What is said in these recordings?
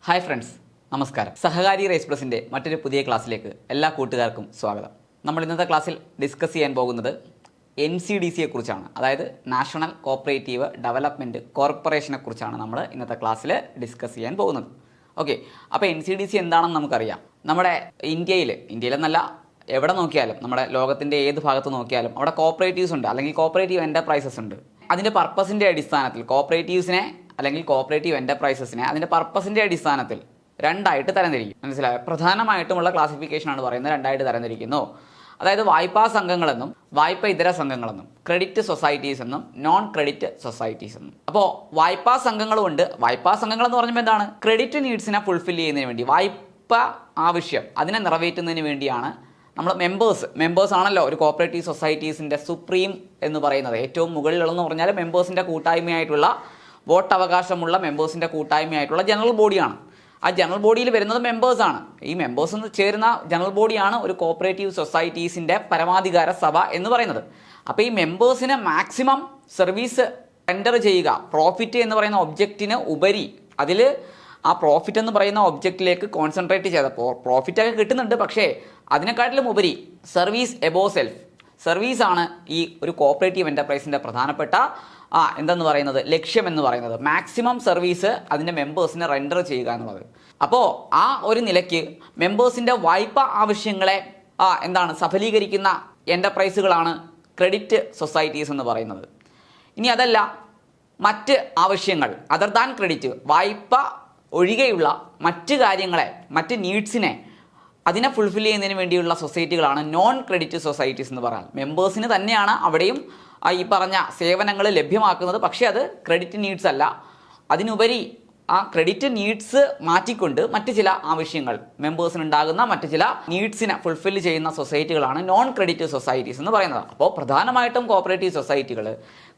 Hi friends, നമസ്കാരം. സഹകാരി raise പ്ലസിൻ്റെ മറ്റൊരു പുതിയ ക്ലാസ്സിലേക്ക് എല്ലാ കൂട്ടുകാർക്കും സ്വാഗതം. നമ്മൾ ഇന്നത്തെ ക്ലാസ്സിൽ ഡിസ്കസ് ചെയ്യാൻ പോകുന്നത് NCDCയെ കുറിച്ചാണ്. അതായത് നാഷണൽ കോപ്പറേറ്റീവ് ഡെവലപ്മെൻറ്റ് കോർപ്പറേഷനെ കുറിച്ചാണ് നമ്മൾ ഇന്നത്തെ ക്ലാസ്സിൽ ഡിസ്കസ് ചെയ്യാൻ പോകുന്നത്. ഓക്കെ, അപ്പോൾ NCDC എന്താണെന്ന് നമുക്കറിയാം. നമ്മുടെ ഇന്ത്യയിലെന്നല്ല, എവിടെ നോക്കിയാലും, നമ്മുടെ ലോകത്തിൻ്റെ ഏത് ഭാഗത്ത് നോക്കിയാലും അവിടെ കോപ്പറേറ്റീവ്സ് ഉണ്ട്, അല്ലെങ്കിൽ കോപ്പറേറ്റീവ് എൻ്റർപ്രൈസസ് ഉണ്ട്. അതിൻ്റെ പർപ്പസിൻ്റെ അടിസ്ഥാനത്തിൽ കോപ്പറേറ്റീവ്സിനെ അല്ലെങ്കിൽ കോപ്പറേറ്റീവ് എൻ്റർപ്രൈസസിനെ അതിൻ്റെ പർപ്പസിൻ്റെ അടിസ്ഥാനത്തിൽ രണ്ടായിട്ട് തരംതിരിക്കും. മനസ്സിലായോ? പ്രധാനമായിട്ടുമുള്ള ക്ലാസിഫിക്കേഷനാണ് പറയുന്നത്, രണ്ടായിട്ട് തരംതിരിക്കുന്നു. അതായത് വായ്പാ സംഘങ്ങളെന്നും വായ്പ ഇതര സംഘങ്ങളെന്നും, ക്രെഡിറ്റ് സൊസൈറ്റീസ് എന്നും നോൺ ക്രെഡിറ്റ് സൊസൈറ്റീസ് എന്നും. അപ്പോൾ വായ്പാ സംഘങ്ങളുമുണ്ട്. വായ്പാ സംഘങ്ങൾ എന്ന് പറഞ്ഞപ്പോൾ എന്താണ്? ക്രെഡിറ്റ് നീഡ്സിനെ ഫുൾഫിൽ ചെയ്യുന്നതിന് വേണ്ടി, വായ്പ ആവശ്യം അതിനെ നിറവേറ്റുന്നതിന് വേണ്ടിയാണ് നമ്മൾ മെമ്പേഴ്സ് ആണല്ലോ ഒരു കോപ്പറേറ്റീവ് സൊസൈറ്റീസിൻ്റെ സുപ്രീം എന്ന് പറയുന്നത്. ഏറ്റവും മുകളിലുള്ളതെന്ന് പറഞ്ഞാൽ മെമ്പേഴ്സിൻ്റെ കൂട്ടായ്മയായിട്ടുള്ള, വോട്ടവകാശമുള്ള മെമ്പേഴ്സിൻ്റെ കൂട്ടായ്മയായിട്ടുള്ള ജനറൽ ബോഡിയാണ്. ആ ജനറൽ ബോഡിയിൽ വരുന്നത് മെമ്പേഴ്സാണ്. ഈ മെമ്പേഴ്സ് ചേരുന്ന ജനറൽ ബോഡിയാണ് ഒരു കോപ്പറേറ്റീവ് സൊസൈറ്റീസിൻ്റെ പരമാധികാര സഭ എന്ന് പറയുന്നത്. അപ്പോൾ ഈ മെമ്പേഴ്സിന് മാക്സിമം സർവീസ് റെൻഡർ ചെയ്യുക, പ്രോഫിറ്റ് എന്ന് പറയുന്ന ഒബ്ജക്റ്റിന് ഉപരി, അതിൽ ആ പ്രോഫിറ്റ് എന്ന് പറയുന്ന ഒബ്ജക്റ്റിലേക്ക് കോൺസെൻട്രേറ്റ് ചെയ്തപ്പോൾ പ്രോഫിറ്റൊക്കെ കിട്ടുന്നുണ്ട്, പക്ഷേ അതിനെക്കാട്ടിലും ഉപരി സർവീസ് എബോ സെൽഫ്, സർവീസാണ് ഈ ഒരു കോപ്പറേറ്റീവ് എൻ്റർപ്രൈസിൻ്റെ പ്രധാനപ്പെട്ട എന്തെന്ന് പറയുന്നത്, ലക്ഷ്യം എന്ന് പറയുന്നത്. മാക്സിമം സർവീസ് അതിൻ്റെ മെമ്പേഴ്സിനെ റെൻഡർ ചെയ്യുക എന്നുള്ളത്. അപ്പോൾ ആ ഒരു നിലയ്ക്ക് മെമ്പേഴ്സിൻ്റെ വായ്പ ആവശ്യങ്ങളെ സഫലീകരിക്കുന്ന എൻ്റർപ്രൈസുകളാണ് ക്രെഡിറ്റ് സൊസൈറ്റീസ് എന്ന് പറയുന്നത്. ഇനി അതല്ല, മറ്റ് ആവശ്യങ്ങൾ അതർ ദാൻ ക്രെഡിറ്റ്, വായ്പ ഒഴികെയുള്ള മറ്റ് കാര്യങ്ങളെ, മറ്റ് നീഡ്സിനെ അതിനെ ഫുൾഫിൽ ചെയ്യുന്നതിന് വേണ്ടിയുള്ള സൊസൈറ്റികളാണ് നോൺ ക്രെഡിറ്റ് സൊസൈറ്റീസ് എന്ന് പറയാം. മെമ്പേഴ്സിന് തന്നെയാണ് അവിടെയും ഈ പറഞ്ഞ സേവനങ്ങൾ ലഭ്യമാക്കുന്നത്, പക്ഷേ അത് ക്രെഡിറ്റ് നീഡ്സ് അല്ല. അതിനുപരി ആ ക്രെഡിറ്റ് നീഡ്സ് മാറ്റിക്കൊണ്ട് മറ്റ് ചില ആവശ്യങ്ങൾ, മെമ്പേഴ്സിനുണ്ടാകുന്ന മറ്റ് ചില നീഡ്സിനെ ഫുൾഫിൽ ചെയ്യുന്ന സൊസൈറ്റികളാണ് നോൺ ക്രെഡിറ്റ് സൊസൈറ്റീസ് എന്ന് പറയുന്നത്. അപ്പോൾ പ്രധാനമായിട്ടും കോപ്പറേറ്റീവ് സൊസൈറ്റികൾ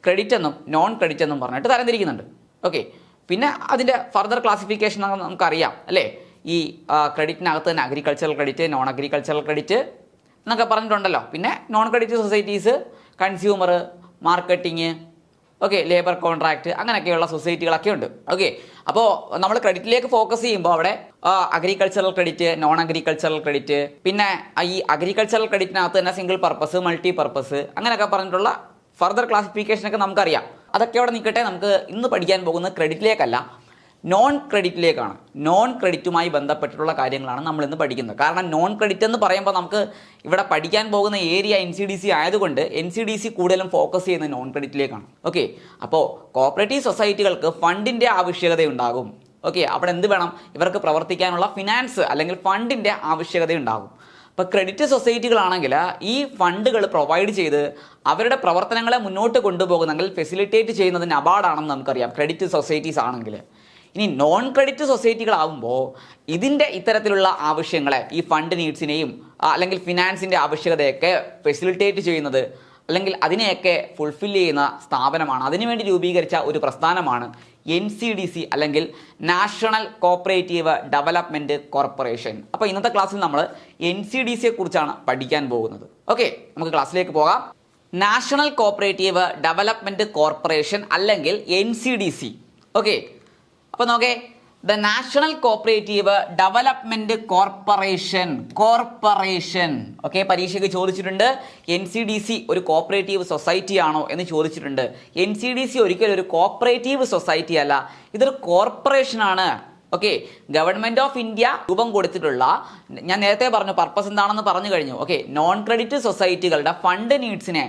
ക്രെഡിറ്റ് എന്നും നോൺ ക്രെഡിറ്റ് എന്നും പറഞ്ഞിട്ട് തരംതിരിക്കുന്നുണ്ട്. ഓക്കെ, പിന്നെ അതിൻ്റെ ഫർദർ ക്ലാസിഫിക്കേഷൻ നമുക്കറിയാം അല്ലേ. ഈ ക്രെഡിറ്റിനകത്ത് തന്നെ agricultural credit, non agricultural credit എന്നൊക്കെ പറഞ്ഞിട്ടുണ്ടല്ലോ. പിന്നെ non credit societies consumer, marketing, okay, labour contract, അങ്ങനെയൊക്കെയുള്ള സൊസൈറ്റികളൊക്കെ ഉണ്ട്. ഓക്കെ, അപ്പോൾ നമ്മൾ ക്രെഡിറ്റിലേക്ക് ഫോക്കസ് ചെയ്യുമ്പോൾ അവിടെ agricultural credit, non agricultural credit, പിന്നെ ഈ അഗ്രികൾച്ചറൽ ക്രെഡിറ്റിനകത്ത് തന്നെ സിംഗിൾ പർപ്പസ്, മൾട്ടി പർപ്പസ്, അങ്ങനെയൊക്കെ പറഞ്ഞിട്ടുള്ള ഫർദർ ക്ലാസിഫിക്കേഷനൊക്കെ നമുക്കറിയാം. അതൊക്കെ അവിടെ നിൽക്കട്ടെ. നമുക്ക് ഇന്ന് പഠിക്കാൻ പോകുന്നത് ക്രെഡിറ്റിലേക്കല്ല, നോൺ ക്രെഡിറ്റിലേക്കാണ്. നോൺ ക്രെഡിറ്റുമായി ബന്ധപ്പെട്ടിട്ടുള്ള കാര്യങ്ങളാണ് നമ്മൾ ഇന്ന് പഠിക്കുന്നത്. കാരണം നോൺ ക്രെഡിറ്റ് എന്ന് പറയുമ്പോൾ നമുക്ക് ഇവിടെ പഠിക്കാൻ പോകുന്ന ഏരിയ NCDC ആയതുകൊണ്ട് NCDC കൂടുതലും ഫോക്കസ് ചെയ്യുന്നത് നോൺ ക്രെഡിറ്റിലേക്കാണ്. ഓക്കെ, അപ്പോൾ കോപ്പറേറ്റീവ് സൊസൈറ്റികൾക്ക് ഫണ്ടിൻ്റെ ആവശ്യകതയുണ്ടാകും. ഓക്കെ, അവിടെ എന്ത് വേണം? ഇവർക്ക് പ്രവർത്തിക്കാനുള്ള ഫിനാൻസ് അല്ലെങ്കിൽ ഫണ്ടിൻ്റെ ആവശ്യകതയുണ്ടാകും. ഇപ്പോൾ ക്രെഡിറ്റ് സൊസൈറ്റികളാണെങ്കിൽ ഈ ഫണ്ടുകൾ പ്രൊവൈഡ് ചെയ്ത് അവരുടെ പ്രവർത്തനങ്ങളെ മുന്നോട്ട് കൊണ്ടുപോകുന്നെങ്കിൽ ഫെസിലിറ്റേറ്റ് ചെയ്യുന്നത് നബാർഡാണെന്ന് നമുക്കറിയാം, ക്രെഡിറ്റ് സൊസൈറ്റീസ് ആണെങ്കിൽ. ഇനി നോൺ ക്രെഡിറ്റ് സൊസൈറ്റികളാവുമ്പോൾ ഇതിൻ്റെ ഇത്തരത്തിലുള്ള ആവശ്യങ്ങളെ, ഈ ഫണ്ട് നീഡ്സിനെയും അല്ലെങ്കിൽ ഫിനാൻസിൻ്റെ ആവശ്യകതയൊക്കെ ഫെസിലിറ്റേറ്റ് ചെയ്യുന്നത് അല്ലെങ്കിൽ അതിനെയൊക്കെ ഫുൾഫിൽ ചെയ്യുന്ന സ്ഥാപനമാണ്, അതിനുവേണ്ടി രൂപീകരിച്ച ഒരു പ്രസ്ഥാനമാണ് NCDC അല്ലെങ്കിൽ നാഷണൽ കോപ്പറേറ്റീവ് ഡെവലപ്മെൻറ്റ് കോർപ്പറേഷൻ. അപ്പോൾ ഇന്നത്തെ ക്ലാസ്സിൽ നമ്മൾ NCDCയെ കുറിച്ചാണ് പഠിക്കാൻ പോകുന്നത്. ഓക്കെ, നമുക്ക് ക്ലാസ്സിലേക്ക് പോകാം. നാഷണൽ കോപ്പറേറ്റീവ് ഡെവലപ്മെൻറ്റ് കോർപ്പറേഷൻ അല്ലെങ്കിൽ NCDC. ഓക്കെ, അപ്പോൾ നോക്കേ, the national cooperative development corporation. Okay, പരീക്ഷയ്ക്ക് ചോദിച്ചിട്ടുണ്ട് NCDC ഒരു കോപ്പറേറ്റീവ് സൊസൈറ്റി ആണോ എന്ന് ചോദിച്ചിട്ടുണ്ട്. NCDC ഒരിക്കലും ഒരു കോപ്പറേറ്റീവ് സൊസൈറ്റി അല്ല, ഇതൊരു കോർപ്പറേഷനാണ്. ഓക്കെ, ഗവൺമെൻറ് ഓഫ് ഇന്ത്യ രൂപം കൊടുത്തിട്ടുള്ള, ഞാൻ നേരത്തെ പറഞ്ഞു പർപ്പസ് എന്താണെന്ന് പറഞ്ഞു കഴിഞ്ഞു. ഓക്കെ, നോൺ ക്രെഡിറ്റ് സൊസൈറ്റികളുടെ ഫണ്ട് നീഡ്സിനെ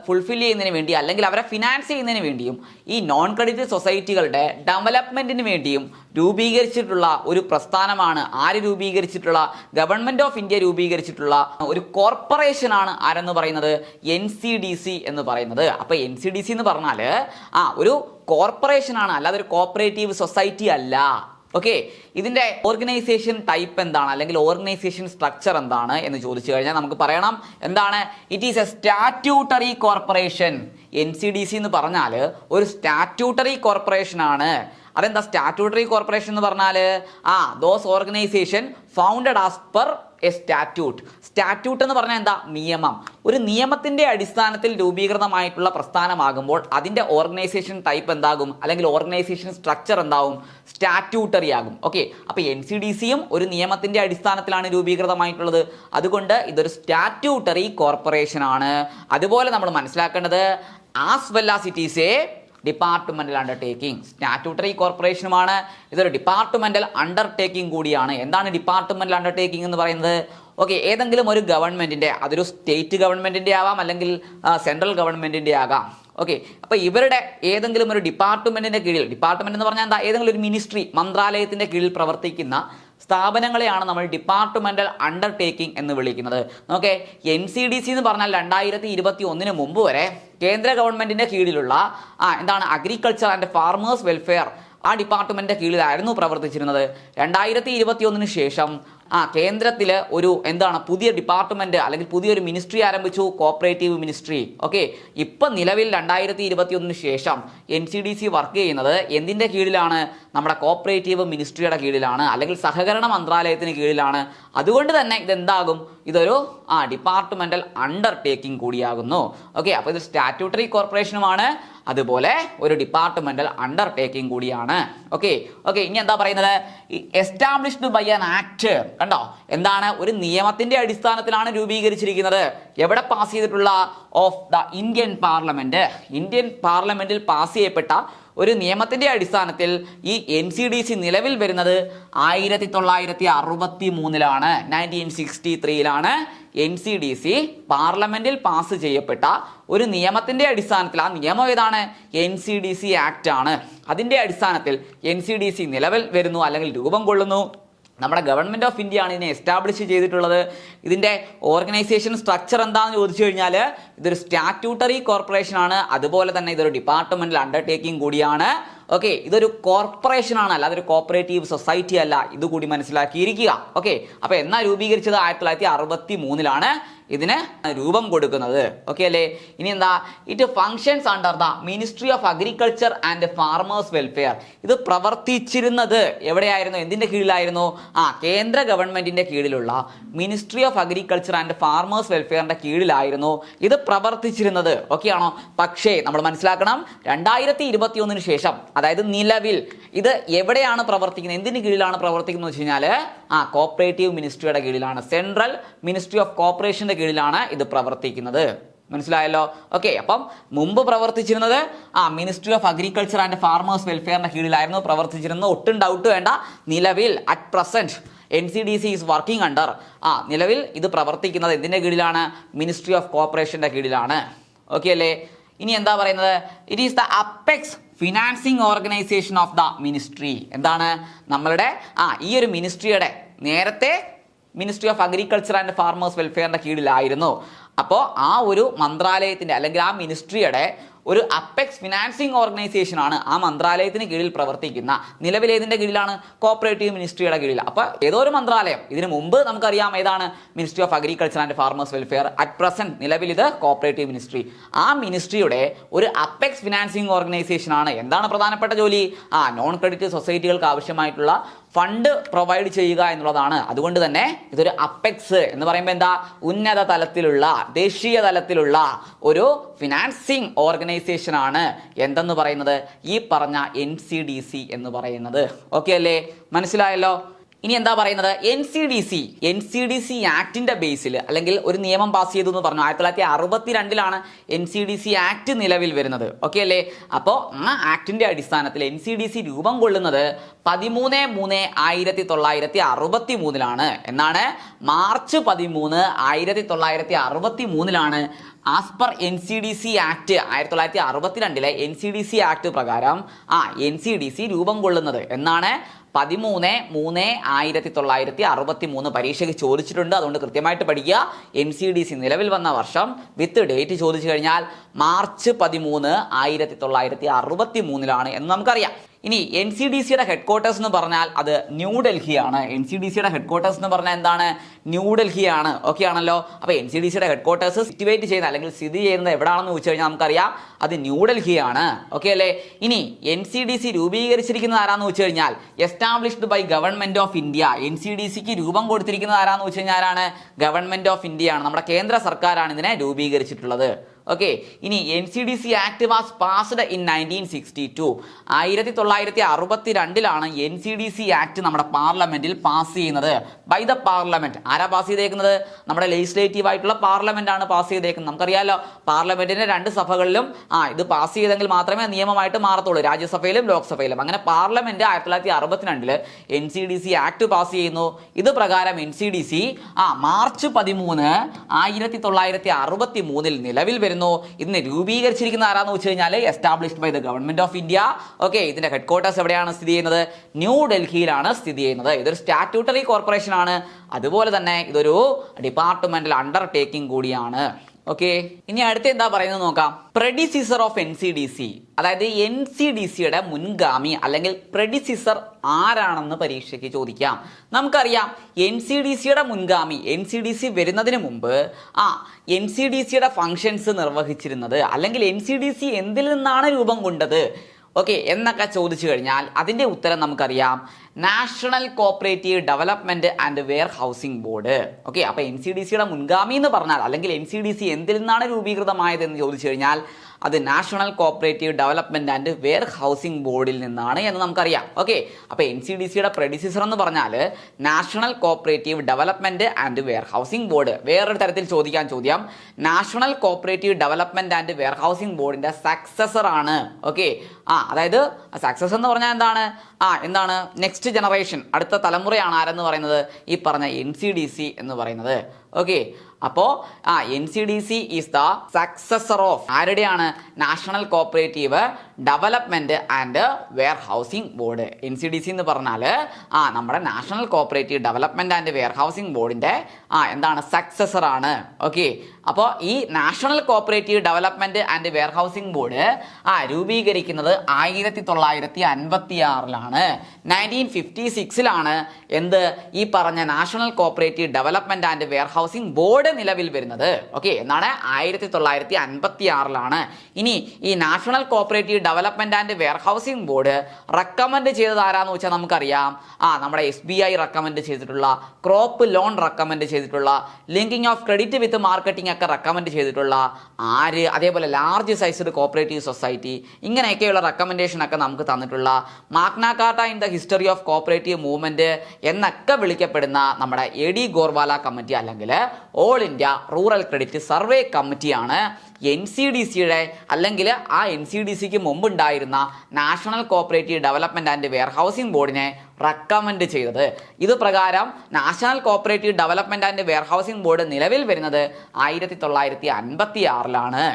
ഫുൾഫിൽ ചെയ്യുന്നതിന് വേണ്ടി അല്ലെങ്കിൽ അവരെ ഫിനാൻസ് ചെയ്യുന്നതിന് വേണ്ടിയും ഈ നോൺ ക്രെഡിറ്റ് സൊസൈറ്റികളുടെ ഡെവലപ്മെൻറ്റിന് വേണ്ടിയും രൂപീകരിച്ചിട്ടുള്ള ഒരു പ്രസ്ഥാനമാണ്. ആര് രൂപീകരിച്ചിട്ടുള്ള? ഗവൺമെൻറ് ഓഫ് ഇന്ത്യ രൂപീകരിച്ചിട്ടുള്ള ഒരു കോർപ്പറേഷനാണ് ആരെന്ന് പറയുന്നത്? NCDC എന്ന് പറയുന്നത്. അപ്പോൾ NCDC എന്ന് പറഞ്ഞാൽ ഒരു കോർപ്പറേഷനാണ്, അല്ലാതെ ഒരു കോപ്പറേറ്റീവ് സൊസൈറ്റി അല്ല. ഓക്കെ, ഇതിൻ്റെ ഓർഗനൈസേഷൻ ടൈപ്പ് എന്താണ് അല്ലെങ്കിൽ ഓർഗനൈസേഷൻ സ്ട്രക്ചർ എന്താണ് എന്ന് ചോദിച്ചു കഴിഞ്ഞാൽ നമുക്ക് പറയണം എന്താണ്? It is A statutory corporation. NCDC എന്ന് പറഞ്ഞാൽ ഒരു സ്റ്റാറ്റ്യൂട്ടറി കോർപ്പറേഷനാണ്. അതെന്താ സ്റ്റാറ്റ്യൂട്ടറി കോർപ്പറേഷൻ എന്ന് പറഞ്ഞാൽ those organisation founded as per A statute. Statute എന്ന് പറഞ്ഞാൽ എന്താ? നിയമം. ഒരു നിയമത്തിന്റെ അടിസ്ഥാനത്തിൽ രൂപീകൃതമായിട്ടുള്ള പ്രസ്ഥാനമാകുമ്പോൾ അതിന്റെ ഓർഗനൈസേഷൻ ടൈപ്പ് എന്താകും, അല്ലെങ്കിൽ ഓർഗനൈസേഷൻ സ്ട്രക്ചർ എന്താവും? സ്റ്റാറ്റ്യൂട്ടറി ആകും. ഓക്കെ, അപ്പൊ NCDCയും ഒരു നിയമത്തിന്റെ അടിസ്ഥാനത്തിലാണ് രൂപീകൃതമായിട്ടുള്ളത്. അതുകൊണ്ട് ഇതൊരു സ്റ്റാറ്റ്യൂട്ടറി കോർപ്പറേഷൻ ആണ്. അതുപോലെ നമ്മൾ മനസ്സിലാക്കേണ്ടത് as well as it is a departmental undertaking. Statutory കോർപ്പറേഷനുമാണ്, ഇതൊരു ഡിപ്പാർട്ട്മെന്റൽ അണ്ടർടേക്കിംഗ് കൂടിയാണ്. എന്താണ് ഡിപ്പാർട്ട്മെന്റൽ അണ്ടർടേക്കിംഗ് എന്ന് പറയുന്നത്? ഓക്കെ, ഏതെങ്കിലും ഒരു ഗവൺമെന്റിന്റെ, അതൊരു സ്റ്റേറ്റ് ഗവൺമെന്റിന്റെ ആവാം, അല്ലെങ്കിൽ സെൻട്രൽ ഗവൺമെന്റിന്റെ ആകാം. ഓക്കെ, അപ്പൊ ഇവരുടെ ഏതെങ്കിലും ഒരു ഡിപ്പാർട്ട്മെന്റിന്റെ കീഴിൽ, ഡിപ്പാർട്ട്മെന്റ് എന്ന് പറഞ്ഞാൽ എന്താ? ഏതെങ്കിലും ഒരു മിനിസ്ട്രി, മന്ത്രാലയത്തിന്റെ കീഴിൽ പ്രവർത്തിക്കുന്ന സ്ഥാപനങ്ങളെയാണ് നമ്മൾ ഡിപ്പാർട്ട്മെന്റൽ അണ്ടർടേക്കിംഗ് എന്ന് വിളിക്കുന്നത്. ഓക്കെ, NCDC എന്ന് പറഞ്ഞാൽ 2021 മുമ്പ് വരെ കേന്ദ്ര ഗവൺമെന്റിന്റെ കീഴിലുള്ള എന്താണ് അഗ്രികൾച്ചർ ആൻഡ് ഫാർമേഴ്സ് വെൽഫെയർ ആ ഡിപ്പാർട്ട്മെന്റിന്റെ കീഴിലായിരുന്നു പ്രവർത്തിച്ചിരുന്നത്. 2021 ശേഷം കേന്ദ്രത്തിൽ ഒരു എന്താണ് പുതിയ ഡിപ്പാർട്ട്മെന്റ് അല്ലെങ്കിൽ പുതിയൊരു മിനിസ്ട്രി ആരംഭിച്ചു, കോപ്പറേറ്റീവ് മിനിസ്ട്രി. ഓക്കെ, ഇപ്പം നിലവിൽ 2021 ശേഷം NCDC വർക്ക് ചെയ്യുന്നത് എന്തിന്റെ കീഴിലാണ്? നമ്മുടെ കോപ്പറേറ്റീവ് മിനിസ്ട്രിയുടെ കീഴിലാണ്, അല്ലെങ്കിൽ സഹകരണ മന്ത്രാലയത്തിന് കീഴിലാണ്. അതുകൊണ്ട് തന്നെ ഇതെന്താകും? ഇതൊരു ഡിപ്പാർട്ട്മെന്റൽ അണ്ടർടേക്കിംഗ് കൂടിയാകുന്നു. ഓക്കെ, അപ്പോൾ ഇത് സ്റ്റാറ്റ്യൂട്ടറി കോർപ്പറേഷനുമാണ്, അതുപോലെ ഒരു ഡിപ്പാർട്ട്മെന്റൽ അണ്ടർടേക്കിംഗ് കൂടിയാണ്. ഓക്കെ, ഇനി എന്താ പറയുന്നത്? Established by an act. കണ്ടോ, എന്താണ്? ഒരു നിയമത്തിന്റെ അടിസ്ഥാനത്തിലാണ് രൂപീകരിച്ചിരിക്കുന്നത്. എവിടെ പാസ് ചെയ്തിട്ടുള്ള? Of the Indian parliament. Indian പാർലമെന്റിൽ പാസ് ചെയ്യപ്പെട്ട ഒരു നിയമത്തിന്റെ അടിസ്ഥാനത്തിൽ ഈ NCDC നിലവിൽ വരുന്നത് 1963-ലാണ്, 1963-ലാണ് NCDC പാർലമെന്റിൽ പാസ് ചെയ്യപ്പെട്ട ഒരു നിയമത്തിന്റെ അടിസ്ഥാനത്തിൽ. ആ നിയമം ഏതാണ്? NCDC ആക്ട് ആണ്. അതിന്റെ അടിസ്ഥാനത്തിൽ NCDC നിലവിൽ വരുന്നു, അല്ലെങ്കിൽ രൂപം കൊള്ളുന്നു. നമ്മുടെ ഗവൺമെന്റ് ഓഫ് ഇന്ത്യ ആണ് ഇതിനെ എസ്റ്റാബ്ലിഷ് ചെയ്തിട്ടുള്ളത്. ഇതിന്റെ ഓർഗനൈസേഷൻ സ്ട്രക്ചർ എന്താണെന്ന് ചോദിച്ചു കഴിഞ്ഞാൽ ഇതൊരു സ്റ്റാറ്റ്യൂട്ടറി കോർപ്പറേഷൻ ആണ്. അതുപോലെ തന്നെ ഇതൊരു ഡിപ്പാർട്ട്മെന്റൽ അണ്ടർടേക്കിംഗ് കൂടിയാണ്. ഓക്കെ, ഇതൊരു കോർപ്പറേഷൻ ആണ്, അല്ലാതെ ഒരു കോപ്പറേറ്റീവ് സൊസൈറ്റി അല്ല. ഇതുകൂടി മനസ്സിലാക്കിയിരിക്കുക. ഓക്കെ, അപ്പൊ എന്നാ രൂപീകരിച്ചത്? 1963-ലാണ് ഇതിന് രൂപം കൊടുക്കുന്നത്. ഓക്കെ അല്ലേ? ഇനി എന്താ? It functions under the ministry of agriculture and farmers welfare. ഇത് പ്രവർത്തിച്ചിരുന്നത് എവിടെയായിരുന്നു? എന്തിന്റെ കീഴിലായിരുന്നു? കേന്ദ്ര ഗവൺമെന്റിന്റെ കീഴിലുള്ള ministry of agriculture and farmers വെൽഫെയറിന്റെ കീഴിലായിരുന്നു ഇത് പ്രവർത്തിച്ചിരുന്നത്. ഓക്കെ ആണോ? പക്ഷേ നമ്മൾ മനസ്സിലാക്കണം, 2021 ശേഷം, അതായത് നിലവിൽ ഇത് എവിടെയാണ് പ്രവർത്തിക്കുന്നത്? എന്തിന് കീഴിലാണ് പ്രവർത്തിക്കുന്നത് വെച്ച് കഴിഞ്ഞാൽ കോപ്പറേറ്റീവ് മിനിസ്ട്രിയുടെ കീഴിലാണ്, സെൻട്രൽ മിനിസ്ട്രി ഓഫ് കോർപ്പറേഷന്റെ കീഴിലാണ് ഇത് പ്രവർത്തിക്കുന്നത്. മനസ്സിലായല്ലോ? ഓക്കെ, അപ്പം മുമ്പ് പ്രവർത്തിച്ചിരുന്നത് ministry of agriculture and farmers വെൽഫെയറിന്റെ കീഴിലായിരുന്നു പ്രവർത്തിച്ചിരുന്നത്. ഒട്ടും ഡൗട്ട് വേണ്ട. നിലവിൽ at present NCDC is working under, നിലവിൽ ഇത് പ്രവർത്തിക്കുന്നത് എന്തിന്റെ കീഴിലാണ്? മിനിസ്ട്രി ഓഫ് കോർപ്പറേഷന്റെ കീഴിലാണ്. ഓക്കെ അല്ലേ? ഇനി എന്താ പറയുന്നത്? It is the apex financing organisation of the ministry. എന്താണ്? നമ്മളുടെ ഈ ഒരു മിനിസ്ട്രിയുടെ നേരത്തെ ministry of agriculture and farmers വെൽഫെയറിന്റെ കീഴിലായിരുന്നു. അപ്പോൾ ആ ഒരു മന്ത്രാലയത്തിന്റെ, അല്ലെങ്കിൽ ആ മിനിസ്ട്രിയുടെ ഒരു അപ്പെക്സ് ഫിനാൻസിങ് ഓർഗനൈസേഷൻ ആണ് ആ മന്ത്രാലയത്തിന് കീഴിൽ പ്രവർത്തിക്കുന്ന. നിലവിൽ ഏതിന്റെ കീഴിലാണ്? കോപ്പറേറ്റീവ് മിനിസ്ട്രിയുടെ കീഴിൽ. അപ്പൊ ഏതോ ഒരു മന്ത്രാലയം. ഇതിനു മുമ്പ് നമുക്കറിയാം ഏതാണ്? Ministry of agriculture and farmers welfare. At present നിലവിൽ ഇത് കോപ്പറേറ്റീവ് മിനിസ്ട്രി. ആ മിനിസ്ട്രിയുടെ ഒരു അപ്പെക്സ് ഫിനാൻസിങ് ഓർഗനൈസേഷൻ ആണ്. എന്താണ് പ്രധാനപ്പെട്ട ജോലി? നോൺ ക്രെഡിറ്റ് സൊസൈറ്റികൾക്ക് ആവശ്യമായിട്ടുള്ള ഫണ്ട് പ്രൊവൈഡ് ചെയ്യുക എന്നുള്ളതാണ്. അതുകൊണ്ട് തന്നെ ഇതൊരു അപ്പെക്സ് എന്ന് പറയുമ്പോൾ എന്താ? ഉന്നത തലത്തിലുള്ള, ദേശീയ തലത്തിലുള്ള ഒരു ഫിനാൻസിങ് ഓർഗനൈസേഷൻ ആണ് എന്തെന്ന് പറയുന്നത്? ഈ പറഞ്ഞ NCDC എന്ന് പറയുന്നത്. ഓക്കെ അല്ലേ? മനസ്സിലായല്ലോ? ഇനി എന്താ പറയുന്നത്? NCDC ആക്ടിന്റെ ബേസിൽ, അല്ലെങ്കിൽ ഒരു നിയമം പാസ് ചെയ്തു എന്ന് പറഞ്ഞു. 1962-ലാണ് NCDC ആക്ട് നിലവിൽ വരുന്നത്. ഓക്കെ അല്ലേ? അപ്പോൾ ആ ആക്ടിന്റെ അടിസ്ഥാനത്തിൽ NCDC രൂപം കൊള്ളുന്നത് 13/3/1963-ലാണ്. എന്നാണ്? മാർച്ച് 13, 1963-ലാണ് ആസ് പെർ NCDC ആക്ട്, 1962-ലെ NCDC ആക്ട് പ്രകാരം NCDC രൂപം കൊള്ളുന്നത്. എന്നാണ്? 13/3/1963. പരീക്ഷയ്ക്ക് ചോദിച്ചിട്ടുണ്ട്, അതുകൊണ്ട് കൃത്യമായിട്ട് പഠിക്കുക. NCDC നിലവിൽ വന്ന വർഷം വിത്ത് ഡേറ്റ് ചോദിച്ചു കഴിഞ്ഞാൽ മാർച്ച് 13, 1963-ലാണ് എന്ന് നമുക്കറിയാം. ഇനി എൻ സി ഡി സിയുടെ ഹെഡ് ക്വാർട്ടേഴ്സ് എന്ന് പറഞ്ഞാൽ അത് ന്യൂഡൽഹിയാണ്. എൻ സി ഡി സിയുടെ ഹെഡ് ക്വാർട്ടേഴ്സ് എന്ന് പറഞ്ഞാൽ എന്താണ്? ന്യൂഡൽഹിയാണ്. ഓക്കെ ആണല്ലോ. അപ്പോൾ എൻ സി ഡി സിയുടെ ഹെഡ് ക്വാർട്ടേഴ്സ് സിറ്റുവേറ്റ് ചെയ്യുന്നത് അല്ലെങ്കിൽ സ്ഥിതി ചെയ്യുന്നത് എവിടെയാണെന്ന് ചോദിച്ചു കഴിഞ്ഞാൽ നമുക്കറിയാം അത് ന്യൂഡൽഹിയാണ്. ഓക്കെ അല്ലേ. ഇനി എൻ സി ഡി സി രൂപീകരിച്ചിരിക്കുന്നത് ആരാന്ന് വെച്ച് കഴിഞ്ഞാൽ established by government of India. N C D സിക്ക് രൂപം കൊടുത്തിരിക്കുന്നത് ആരാന്ന് വെച്ച് കഴിഞ്ഞാൽ ആരാണ്? ഗവൺമെന്റ് ഓഫ് ഇന്ത്യ ആണ്. നമ്മുടെ കേന്ദ്ര സർക്കാരാണ് ഇതിനെ രൂപീകരിച്ചിട്ടുള്ളത്. ഓക്കെ. ഇനി N C D C act was passed in 1962. 1962 N C D C act നമ്മുടെ പാർലമെന്റിൽ പാസ് ചെയ്യുന്നത്. By the parliament. ആരാ പാസ് ചെയ്തേക്കുന്നത്? നമ്മുടെ ലെജിസ്ലേറ്റീവ് ആയിട്ടുള്ള പാർലമെന്റ് ആണ് പാസ് ചെയ്തേക്കുന്നത്. നമുക്കറിയാലോ പാർലമെന്റിന്റെ രണ്ട് സഭകളിലും ഇത് പാസ് ചെയ്തെങ്കിൽ മാത്രമേ നിയമമായിട്ട് മാറത്തുള്ളൂ, രാജ്യസഭയിലും ലോക്സഭയിലും. അങ്ങനെ parliament 1962 N C D C act pass ചെയ്യുന്നു. ഇത് പ്രകാരം N C D C March 13, 1963 നിലവിൽ വരുന്നു. ഇതിനെ രൂപീകരിച്ചിരിക്കുന്ന ആരാന്ന് വെച്ച് കഴിഞ്ഞാൽ established by the government of India. Okay. ഇതിന്റെ ഹെഡ് ക്വാർട്ടേഴ്സ് എവിടെയാണ് സ്ഥിതി ചെയ്യുന്നത്? ന്യൂഡൽഹിയിലാണ് സ്ഥിതി ചെയ്യുന്നത്. ഇതൊരു സ്റ്റാറ്റ്യൂട്ടറി കോർപ്പറേഷൻ ആണ്. അതുപോലെ തന്നെ ഇതൊരു ഡിപ്പാർട്ട്മെന്റൽ അണ്ടർടേക്കിംഗ് കൂടിയാണ്. ഓക്കെ. ഇനി അടുത്ത എന്താ പറയുന്നത് നോക്കാം. Predecessor of N C D C, അതായത് എൻ സി ഡി സിയുടെ മുൻഗാമി അല്ലെങ്കിൽ പ്രെഡിസിസർ ആരാണെന്ന് പരീക്ഷയ്ക്ക് ചോദിക്കാം. നമുക്കറിയാം എൻ സി ഡി സിയുടെ മുൻഗാമി, എൻ സി ഡി സി വരുന്നതിന് മുമ്പ് എൻ സി ഡി സിയുടെ ഫങ്ഷൻസ് നിർവഹിച്ചിരുന്നത് അല്ലെങ്കിൽ എൻ സി ഡി സി എന്തിൽ നിന്നാണ് രൂപം കൊണ്ടത് ഓക്കെ എന്നൊക്കെ ചോദിച്ചു കഴിഞ്ഞാൽ അതിൻ്റെ ഉത്തരം നമുക്കറിയാം, national cooperative development and warehousing board. Okay. അപ്പോൾ എൻ സി ഡി സിയുടെ മുൻഗാമി എന്ന് പറഞ്ഞാൽ അല്ലെങ്കിൽ എൻ സി ഡി സി എന്തിൽ നിന്നാണ് രൂപീകൃതമായത് എന്ന് ചോദിച്ചു കഴിഞ്ഞാൽ അത് national cooperative development and warehousing ബോർഡിൽ നിന്നാണ് എന്ന് നമുക്കറിയാം. ഓക്കെ. അപ്പോൾ എൻ സി ഡി സിയുടെ പ്രെഡിസിസർ എന്ന് പറഞ്ഞാൽ national cooperative development and warehousing board. വേറൊരു തരത്തിൽ ചോദിക്കാൻ ചോദ്യം, national cooperative development and warehousing ബോർഡിന്റെ സക്സസർ ആണ്. ഓക്കെ. അതായത് സക്സസ് എന്ന് പറഞ്ഞാൽ എന്താണ് നെക്സ്റ്റ് ജനറേഷൻ, അടുത്ത തലമുറയാണ് ആരെന്ന് പറയുന്നത്? ഈ പറഞ്ഞ എൻ സി ഡി സി എന്ന് പറയുന്നത്. ഓക്കെ. അപ്പോൾ N C D C is the successor of ആരുടെയാണ്? National cooperative development and warehousing board. N C D C എന്ന് പറഞ്ഞാൽ നമ്മുടെ national cooperative development and warehousing ബോർഡിന്റെ എന്താണ്? സക്സസർ ആണ്. ഓക്കെ. അപ്പോൾ ഈ national cooperative development and warehousing board രൂപീകരിക്കുന്നത് 1956 1956 എന്ത് ഈ പറഞ്ഞ national cooperative development and warehousing board നിലവിൽ വരുന്നത്. ഓക്കെ. എന്നാണ് 1956. ഇനി ഈ national cooperative development and warehousing board recommend ചെയ്തത് ആരാന്ന് വെച്ചാൽ നമുക്കറിയാം, നമ്മുടെ SBI റെക്കമെൻഡ് ചെയ്തിട്ടുള്ള, ക്രോപ്പ് ലോൺ റെക്കമെൻഡ് ചെയ്തിട്ടുള്ള, linking of credit with marketing ഒക്കെ റെക്കമെൻഡ് ചെയ്തിട്ടുള്ള ആര്? അതേപോലെ ലാർജ് സൈസ്ഡ് കോപ്പറേറ്റീവ് സൊസൈറ്റി, ഇങ്ങനെയൊക്കെയുള്ള റെക്കമെൻഡേഷൻ ഒക്കെ നമുക്ക് തന്നിട്ടുള്ള Magna Carta in the history of cooperative movement എന്നൊക്കെ വിളിക്കപ്പെടുന്ന നമ്മുടെ AD ഗോർവാല കമ്മിറ്റി അല്ലെങ്കിൽ all India rural credit survey കമ്മിറ്റിയാണ് എൻ സി ഡി സിയുടെ അല്ലെങ്കിൽ എൻ സി ഡി സിക്ക് മുമ്പുണ്ടായിരുന്ന national cooperative development and warehousing ബോർഡിനെ റെക്കമെൻഡ് ചെയ്തത്. ഇത് പ്രകാരം national cooperative development and warehousing board നിലവിൽ വരുന്നത് 1956.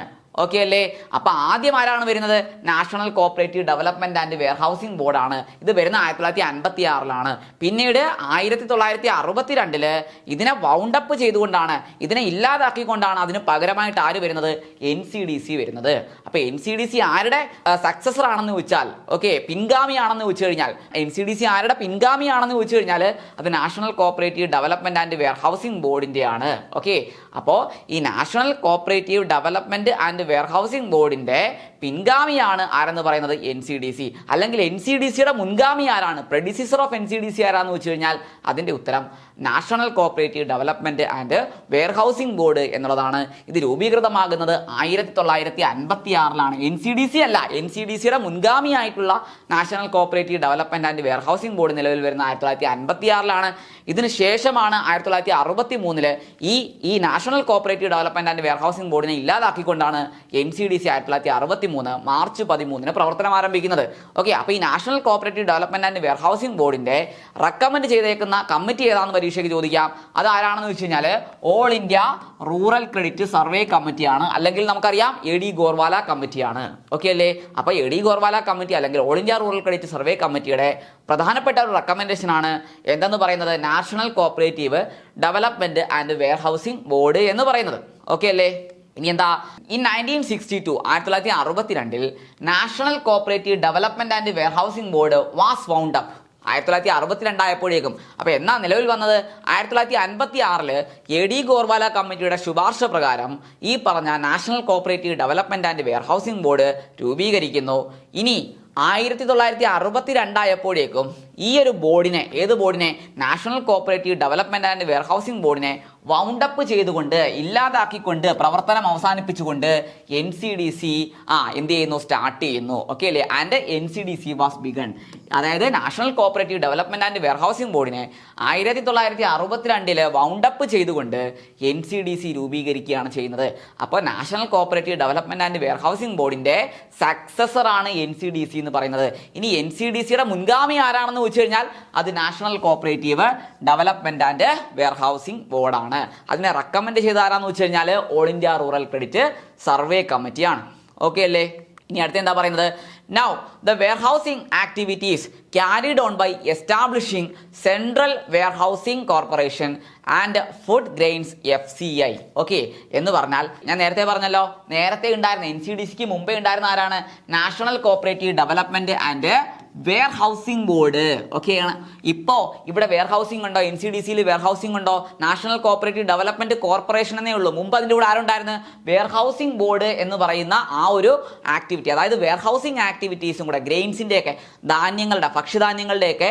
ഓക്കെ അല്ലേ. അപ്പൊ ആദ്യം ആരാണ് വരുന്നത്? National cooperative development and warehousing ബോർഡാണ്. ഇത് വരുന്ന 1956. പിന്നീട് 1962 ഇതിനെ വൗണ്ടപ്പ് ചെയ്തുകൊണ്ടാണ്, ഇതിനെ ഇല്ലാതാക്കിക്കൊണ്ടാണ് അതിന് പകരമായിട്ട് ആര് വരുന്നത്? എൻ സി ഡി സി വരുന്നത്. അപ്പൊ എൻ സി ഡി സി ആരുടെ സക്സസർ ആണെന്ന് ചോദിച്ചാൽ, ഓക്കെ, പിൻഗാമിയാണെന്ന് ചോദിച്ചു കഴിഞ്ഞാൽ, എൻ സി ഡി സി ആരുടെ പിൻഗാമിയാണെന്ന് ചോദിച്ചു കഴിഞ്ഞാൽ അത് national cooperative development and warehousing ബോർഡിന്റെ ആണ്. ഓക്കെ. അപ്പോൾ ഈ national cooperative development and warehousing ബോർഡിന്റെ പിൻഗാമിയാണ് ആരെന്ന് പറയുന്നത്? N C D C. അല്ലെങ്കിൽ എൻ സി ഡി സിയുടെ മുൻഗാമി ആരാണ്? Predecessor of N C D C ആരാന്ന് വെച്ച് കഴിഞ്ഞാൽ അതിന്റെ ഉത്തരം national cooperative development and warehousing board എന്നുള്ളതാണ്. ഇത് രൂപീകൃതമാകുന്നത് 1956. എൻ സി ഡി സി അല്ല, എൻ സി ഡി സിയുടെ മുൻഗാമിയായിട്ടുള്ള national cooperative development and warehousing board നിലവിൽ വരുന്ന 1956. ഇതിന് ശേഷമാണ് 1963 ഈ national cooperative development and warehousing ബോർഡിനെ ഇല്ലാതാക്കിക്കൊണ്ടാണ് N C D C 1963 March 13 പ്രവർത്തനം ആരംഭിക്കുന്നത്. ഓക്കെ. അപ്പോൾ ഈ national cooperative development and warehousing ബോർഡിന്റെ റെക്കമെൻഡ് ചെയ്തേക്കുന്ന കമ്മിറ്റി ഏതാണെന്ന് പരീക്ഷയ്ക്ക് ചോദിക്കാം. അത് ആരാണെന്ന് വെച്ച് കഴിഞ്ഞാൽ all India rural credit survey കമ്മിറ്റിയാണ്, അല്ലെങ്കിൽ നമുക്കറിയാം AD ഗോർവാല കമ്മിറ്റിയാണ്. ഓക്കെ അല്ലേ. അപ്പോൾ AD ഗോർവാല കമ്മിറ്റി അല്ലെങ്കിൽ all India rural credit survey കമ്മിറ്റിയുടെ പ്രധാനപ്പെട്ട ഒരു റെക്കമെൻഡേഷൻ ആണ് എന്തെന്ന് പറയുന്നത്? National cooperative development and warehousing board എന്ന് പറയുന്നത്. ഓക്കെ അല്ലേ. ഇനി എന്താ, in 1962 1962 national cooperative development and warehousing board was wound up. 1962 ആയപ്പോഴേക്കും. അപ്പോൾ എന്നാ നിലവിൽ വന്നത്? 1956 AD ഗോർവാല കമ്മിറ്റിയുടെ ശുപാർശ പ്രകാരം ഈ പറഞ്ഞ national cooperative development and warehousing board രൂപീകരിക്കുന്നു. ഇനി 1962 ആയപ്പോഴേക്കും ഈ ഒരു ബോർഡിനെ, ഏത് ബോർഡിനെ? National cooperative development and warehousing ബോർഡിനെ വൗണ്ടപ്പ് ചെയ്തുകൊണ്ട്, ഇല്ലാതാക്കിക്കൊണ്ട്, പ്രവർത്തനം അവസാനിപ്പിച്ചുകൊണ്ട് NCDC എന്ത് ചെയ്യുന്നു? സ്റ്റാർട്ട് ചെയ്യുന്നു. ഓക്കെ അല്ലേ? And NCDC was begun. അതായത് national cooperative development and warehousing ബോർഡിനെ 1962 വൗണ്ടപ്പ് ചെയ്തുകൊണ്ട് NCDC രൂപീകരിക്കുകയാണ് ചെയ്യുന്നത്. അപ്പോൾ national cooperative development and warehousing ബോർഡിന്റെ സക്സസർ ആണ് NCDC എന്ന് പറയുന്നത്. ഇനി NCDCയുടെ മുൻഗാമി ആരാണെന്ന് വെച്ച് കഴിഞ്ഞാൽ അത് national cooperative development and warehousing ബോർഡാണ്. അതിനെ റെക്കമെൻഡ് ചെയ്ത ആരാന്ന് വെച്ച് കഴിഞ്ഞാൽ all India rural credit survey കമ്മിറ്റിയാണ്. ഓക്കെ അല്ലേ? ഇനി അടുത്ത എന്താ പറയുന്നത്? Now the warehousing activities carried on by establishing Central Warehousing Corporation and Food Grains FCI. Okay എന്ന് പറഞ്ഞാൽ ഞാൻ നേരത്തെ പറഞ്ഞല്ലോ, നേരത്തെ ഉണ്ടായിരുന്ന NCDCക്ക് മുമ്പേ ഉണ്ടായിരുന്ന ആരാണ്? National cooperative development and warehousing board. ഓക്കെയാണ്. ഇപ്പോൾ ഇവിടെ വെയർഹൗസിംഗ് ഉണ്ടോ? NCDCയിൽ വെയർഹൗസിംഗ് ഉണ്ടോ? നാഷണൽ കോപ്പറേറ്റീവ് ഡെവലപ്മെന്റ് കോർപ്പറേഷൻ എന്നേ ഉള്ളൂ. മുമ്പ് അതിൻ്റെ കൂടെ ആരുണ്ടായിരുന്നു? വെയർഹൗസിംഗ് ബോർഡ് എന്ന് പറയുന്ന ആ ഒരു ആക്ടിവിറ്റി, അതായത് വെയർഹൗസിംഗ് ആക്ടിവിറ്റീസും കൂടെ, ഗ്രെയിൻസിൻ്റെയൊക്കെ, ധാന്യങ്ങളുടെ, ഭക്ഷ്യധാന്യങ്ങളുടെയൊക്കെ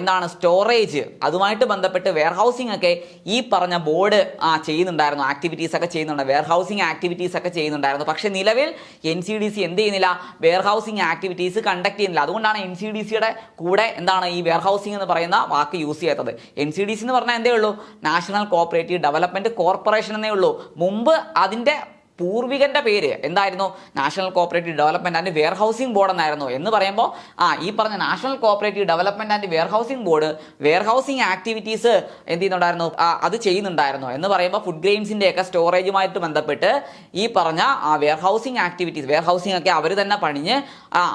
എന്താണ് സ്റ്റോറേജ്, അതുമായിട്ട് ബന്ധപ്പെട്ട് വെയർഹൗസിംഗ് ഒക്കെ ഈ പറഞ്ഞ ബോർഡ് ചെയ്യുന്നുണ്ടായിരുന്നു. ആക്ടിവിറ്റീസ് ഒക്കെ ചെയ്യുന്നുണ്ട്, വെയർഹൗസിംഗ് ആക്ടിവിറ്റീസ് ഒക്കെ ചെയ്യുന്നുണ്ടായിരുന്നു. പക്ഷേ നിലവിൽ NCDC എന്ത് ചെയ്യുന്നില്ല? വെയർഹൗസിംഗ് ആക്ടിവിറ്റീസ് കണ്ടക്ട് ചെയ്യുന്നില്ല. അതുകൊണ്ടാണ് NCDCയുടെ കൂടെ എന്താണ് ഈ വെയർഹൗസിംഗ് എന്ന് പറയുന്ന വാക്ക് യൂസ് ചെയ്യാത്തത്. NCDC എന്ന് പറഞ്ഞാൽ എന്തേ ഉള്ളൂ? നാഷണൽ കോപ്പറേറ്റീവ് ഡെവലപ്മെന്റ് കോർപ്പറേഷൻ എന്നേ ഉള്ളൂ. മുമ്പ് അതിൻ്റെ പൂർവികന്റെ പേര് എന്തായിരുന്നു? National cooperative development and warehousing board എന്നായിരുന്നു. എന്ന് പറയുമ്പോൾ ഈ പറഞ്ഞ national cooperative development and warehousing board warehousing activities എന്ത് ചെയ്യുന്നുണ്ടായിരുന്നു? അത് ചെയ്യുന്നുണ്ടായിരുന്നു. എന്ന് പറയുമ്പോൾ ഫുഡ് ഗ്രെയിൻസിന്റെ ഒക്കെ സ്റ്റോറേജുമായിട്ട് ബന്ധപ്പെട്ട് ഈ പറഞ്ഞ വെയർഹൗസിംഗ് ആക്ടിവിറ്റീസ്, വെയർഹൗസിംഗ് ഒക്കെ അവർ തന്നെ പണിഞ്ഞ്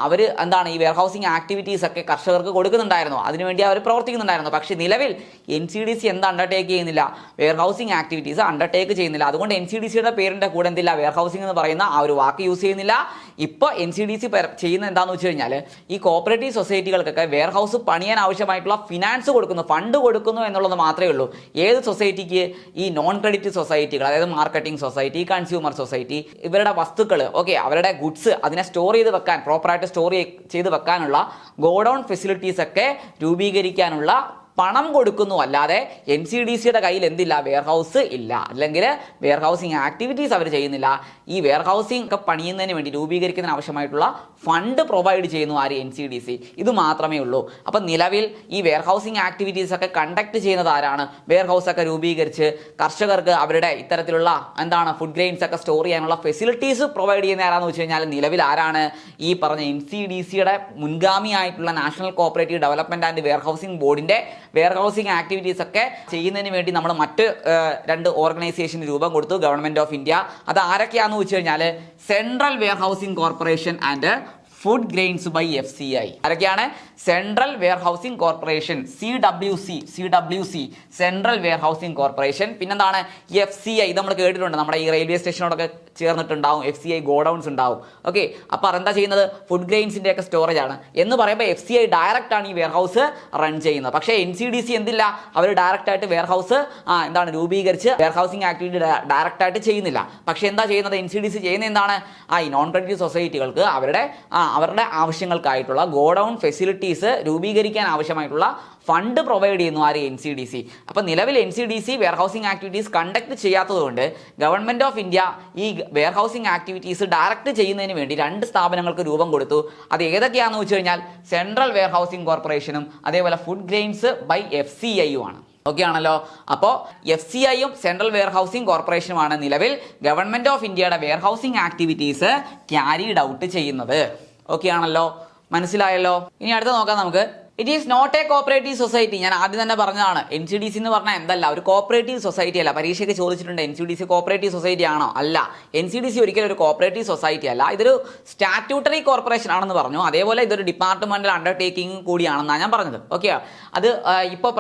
അവർ എന്താണ് ഈ വെയർഹൗസിംഗ് ആക്ടിവിറ്റീസ് ഒക്കെ കർഷകർക്ക് കൊടുക്കുന്നുണ്ടായിരുന്നു. അതിനുവേണ്ടി അവർ പ്രവർത്തിക്കുന്നുണ്ടായിരുന്നു. പക്ഷേ നിലവിൽ NCDC എന്താ അണ്ടർടേക്ക് ചെയ്യുന്നില്ല? വെയർഹൗസിംഗ് ആക്ടിവിറ്റീസ് അണ്ടർടേക്ക് ചെയ്യുന്നില്ല. അതുകൊണ്ട് NCDCയുടെ പേരിന്റെ കൂടെ എന്തില്ല? വെയർഹൗസിംഗ് എന്ന് പറയുന്ന ആ ഒരു വാക്ക് യൂസ് ചെയ്യുന്നില്ല. ഇപ്പോൾ NCDC ചെയ്യുന്ന എന്താണെന്ന് വെച്ച് കഴിഞ്ഞാൽ ഈ കോപ്പറേറ്റീവ് സൊസൈറ്റികൾക്കൊക്കെ വെയർഹൗസ് പണിയാൻ ആവശ്യമായിട്ടുള്ള ഫിനാൻസ് കൊടുക്കുന്നു, ഫണ്ട് കൊടുക്കുന്നു എന്നുള്ളത് മാത്രമേ ഉള്ളൂ. ഏത് സൊസൈറ്റിക്ക്? ഈ നോൺ ക്രെഡിറ്റ് സൊസൈറ്റികൾ, അതായത് മാർക്കറ്റിംഗ് സൊസൈറ്റി, കൺസ്യൂമർ സൊസൈറ്റി, ഇവരുടെ വസ്തുക്കൾ, ഓക്കെ, അവരുടെ ഗുഡ്സ് അതിനെ സ്റ്റോർ ചെയ്ത് വെക്കാൻ, പ്രോപ്പറായിട്ട് സ്റ്റോർ ചെയ്ത് വെക്കാനുള്ള ഗോഡൗൺ ഫെസിലിറ്റീസ് ഒക്കെ രൂപീകരിക്കാനുള്ള പണം കൊടുക്കുന്നു. അല്ലാതെ NCDCയുടെ കയ്യിൽ എന്തില്ല? വെയർഹൗസ് ഇല്ല, അല്ലെങ്കിൽ വെയർഹൗസിംഗ് ആക്ടിവിറ്റീസ് അവർ ചെയ്യുന്നില്ല. ഈ വെയർഹൗസിംഗ് ഒക്കെ പണിയുന്നതിന് വേണ്ടി, രൂപീകരിക്കുന്നതിന് ആവശ്യമായിട്ടുള്ള ഫണ്ട് പ്രൊവൈഡ് ചെയ്യുന്നു ആര്? NCDC. ഇത് മാത്രമേ ഉള്ളൂ. അപ്പം നിലവിൽ ഈ വെയർഹൗസിംഗ് ആക്ടിവിറ്റീസ് ഒക്കെ കണ്ടക്ട് ചെയ്യുന്നത് ആരാണ്? വെയർഹൗസ് ഒക്കെ രൂപീകരിച്ച് കർഷകർക്ക് അവരുടെ ഇത്തരത്തിലുള്ള എന്താണ് ഫുഡ് ഗ്രെയിൻസ് ഒക്കെ സ്റ്റോർ ചെയ്യാനുള്ള ഫെസിലിറ്റീസ് പ്രൊവൈഡ് ചെയ്യുന്ന ആരാന്ന് വെച്ച് കഴിഞ്ഞാൽ നിലവിൽ ആരാണ്? ഈ പറഞ്ഞ NCDCയുടെ മുൻഗാമിയായിട്ടുള്ള national cooperative development and warehousing ബോർഡിന്റെ വെയർഹൗസിംഗ് ആക്ടിവിറ്റീസ് ഒക്കെ ചെയ്യുന്നതിന് വേണ്ടി നമ്മൾ മറ്റ് 2 ഓർഗനൈസേഷന് രൂപം കൊടുത്തു. Government of India. അത് ആരൊക്കെയാണെന്ന് വെച്ച് കഴിഞ്ഞാൽ central warehousing corporation and food grains by FCI. ആരൊക്കെയാണ്? Central warehousing corporation, CWC, central warehousing corporation. പിന്നെന്താണ്? FCI. ഇത് നമ്മൾ കേട്ടിട്ടുണ്ട്, നമ്മുടെ ഈ റെയിൽവേ സ്റ്റേഷനോടൊക്കെ ചേർന്നിട്ടുണ്ടാവും. FCI ഗോഡൗൺസ് ഉണ്ടാവും. ഓക്കെ, അപ്പോൾ അതെന്താ ചെയ്യുന്നത്? ഫുഡ് ഗ്രെയിൻസിന്റെ ഒക്കെ സ്റ്റോറേജ് ആണ്. എന്ന് പറയുമ്പോൾ FCI ഡയറക്റ്റ് ആണ് ഈ വെയർഹൗസ് റൺ ചെയ്യുന്നത്. പക്ഷേ NCDC എന്തില്ല? അവർ ഡയറക്റ്റ് ആയിട്ട് വെയർഹൗസ് എന്താണ് രൂപീകരിച്ച് വെയർഹൗസിംഗ് ആക്ടിവിറ്റി ഡയറക്റ്റ് ആയിട്ട് ചെയ്യുന്നില്ല. പക്ഷേ എന്താ ചെയ്യുന്നത്? NCDC ചെയ്യുന്നത് എന്താണ്? ഈ നോൺ ക്രെഡിറ്റ് സൊസൈറ്റികൾക്ക് അവരുടെ ആവശ്യങ്ങൾക്കായിട്ടുള്ള ഗോഡൗൺ ഫെസിലിറ്റീസ് രൂപീകരിക്കാൻ ആവശ്യമായിട്ടുള്ള ഫണ്ട് പ്രൊവൈഡ് ചെയ്യുന്നു ആര്? NCDC. അപ്പോൾ നിലവിൽ NCDC വെയർഹൗസിംഗ് ആക്ടിവിറ്റീസ് കണ്ടക്ട് ചെയ്യാത്തതുകൊണ്ട് ഗവൺമെന്റ് ഓഫ് ഇന്ത്യ ഈ വെയർഹൗസിംഗ് ആക്ടിവിറ്റീസ് ഡയറക്റ്റ് ചെയ്യുന്നതിന് വേണ്ടി 2 സ്ഥാപനങ്ങൾക്ക് രൂപം കൊടുത്തു. അത് ഏതൊക്കെയാണെന്ന് വെച്ച് കഴിഞ്ഞാൽ സെൻട്രൽ വെയർഹൗസിംഗ് കോർപ്പറേഷനും അതേപോലെ ഫുഡ് ഗ്രെയിൻസ് ബൈ FCI ആണ്. ഓക്കെ ആണല്ലോ. അപ്പോൾ FCIയും സെൻട്രൽ വെയർഹൗസിംഗ് കോർപ്പറേഷനുമാണ് നിലവിൽ ഗവൺമെന്റ് ഓഫ് ഇന്ത്യയുടെ വെയർഹൗസിംഗ് ആക്ടിവിറ്റീസ് ക്യാരിഡ് ഔട്ട് ചെയ്യുന്നത്. ഓക്കെ ആണല്ലോ, മനസ്സിലായല്ലോ. ഇനി അടുത്ത നോക്കാം നമുക്ക്. It is not a cooperative society. ഞാൻ ആദ്യം തന്നെ പറഞ്ഞതാണ്, എൻ സി ഡി സി എന്ന് പറഞ്ഞാൽ എന്തല്ല, ഒരു കോപ്പറേറ്റീവ് സൊസൈറ്റി അല്ല. പരീക്ഷയ്ക്ക് ചോദിച്ചിട്ടുണ്ട് N C D C cooperative society ആണോ? അല്ല, എൻ സി ഡി സി ഒരിക്കലും ഒരു കോപ്പറേറ്റീവ് സൊസൈറ്റി അല്ല. ഇതൊരു സ്റ്റാറ്റ്യൂട്ടറി കോർപ്പറേഷൻ ആണെന്ന് പറഞ്ഞു. അതേപോലെ ഇതൊരു ഡിപ്പാർട്ട്മെന്റൽ അണ്ടർടേക്കിംഗ് കൂടിയാണെന്നാണ് ഞാൻ പറഞ്ഞത്. ഓക്കെ, അത് ഇപ്പോൾ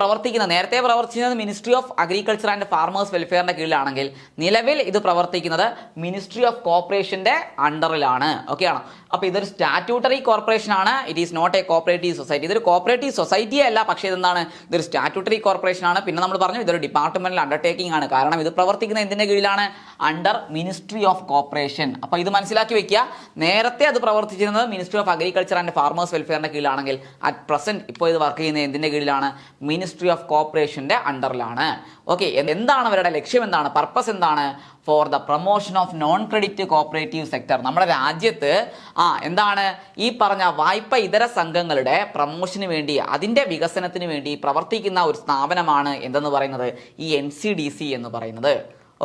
നേരത്തെ പ്രവർത്തിക്കുന്നത് ministry of agriculture and farmers വെൽഫെയറിന്റെ കീഴിലാണെങ്കിൽ നിലവിൽ ഇത് പ്രവർത്തിക്കുന്നത് മിനിസ്ട്രി ഓഫ് കോർപ്പറേഷന്റെ അണ്ടറിലാണ്. ഓക്കെ ആണോ? അപ്പോൾ ഇതൊരു സ്റ്റാറ്റ്യൂട്ടറി കോർപ്പറേഷൻ ആണ്. It is not a cooperative society. ഇതൊരു കോപ്പറേറ്റീവ് സൊസൈറ്റിയെ അല്ല, പക്ഷേ ഇതെന്താണ്, ഇതൊരു സ്റ്റാറ്റ്യൂട്ടറി കോർപ്പറേഷൻ ആണ്. പിന്നെ നമ്മൾ പറഞ്ഞു ഇതൊരു ഡിപ്പാർട്ട്മെന്റൽ അണ്ടർടേക്കിംഗ് ആണ്. കാരണം ഇത് പ്രവർത്തിക്കുന്ന എന്തിന്റെ കീഴിലാണ്? Under ministry of corporation. അപ്പോൾ ഇത് മനസ്സിലാക്കി വെക്കുക. നേരത്തെ അത് പ്രവർത്തിച്ചിരുന്നത് ministry of agriculture and farmers വെൽഫെയറിന്റെ കീഴിലാണെങ്കിൽ അറ്റ് പ്രസന്റ് ഇപ്പോൾ ഇത് വർക്ക് ചെയ്യുന്നത് എന്തിന്റെ കീഴിലാണ്? മിനിസ്ട്രി ഓഫ് കോർപ്പറേഷന്റെ അണ്ടറിലാണ്. ഓക്കെ, എന്താണ് അവരുടെ ലക്ഷ്യം? എന്താണ് പർപ്പസ്? എന്താണ്? For the promotion of non credit cooperative sector. നമ്മുടെ രാജ്യത്ത് എന്താണ് ഈ പറഞ്ഞ വായ്പ ഇതര സംഘങ്ങളുടെ പ്രൊമോഷന് വേണ്ടി, അതിൻ്റെ വികസനത്തിന് വേണ്ടി പ്രവർത്തിക്കുന്ന ഒരു സ്ഥാപനമാണ് എന്തെന്ന് പറയുന്നത്? ഈ NCDC എന്ന് പറയുന്നത്.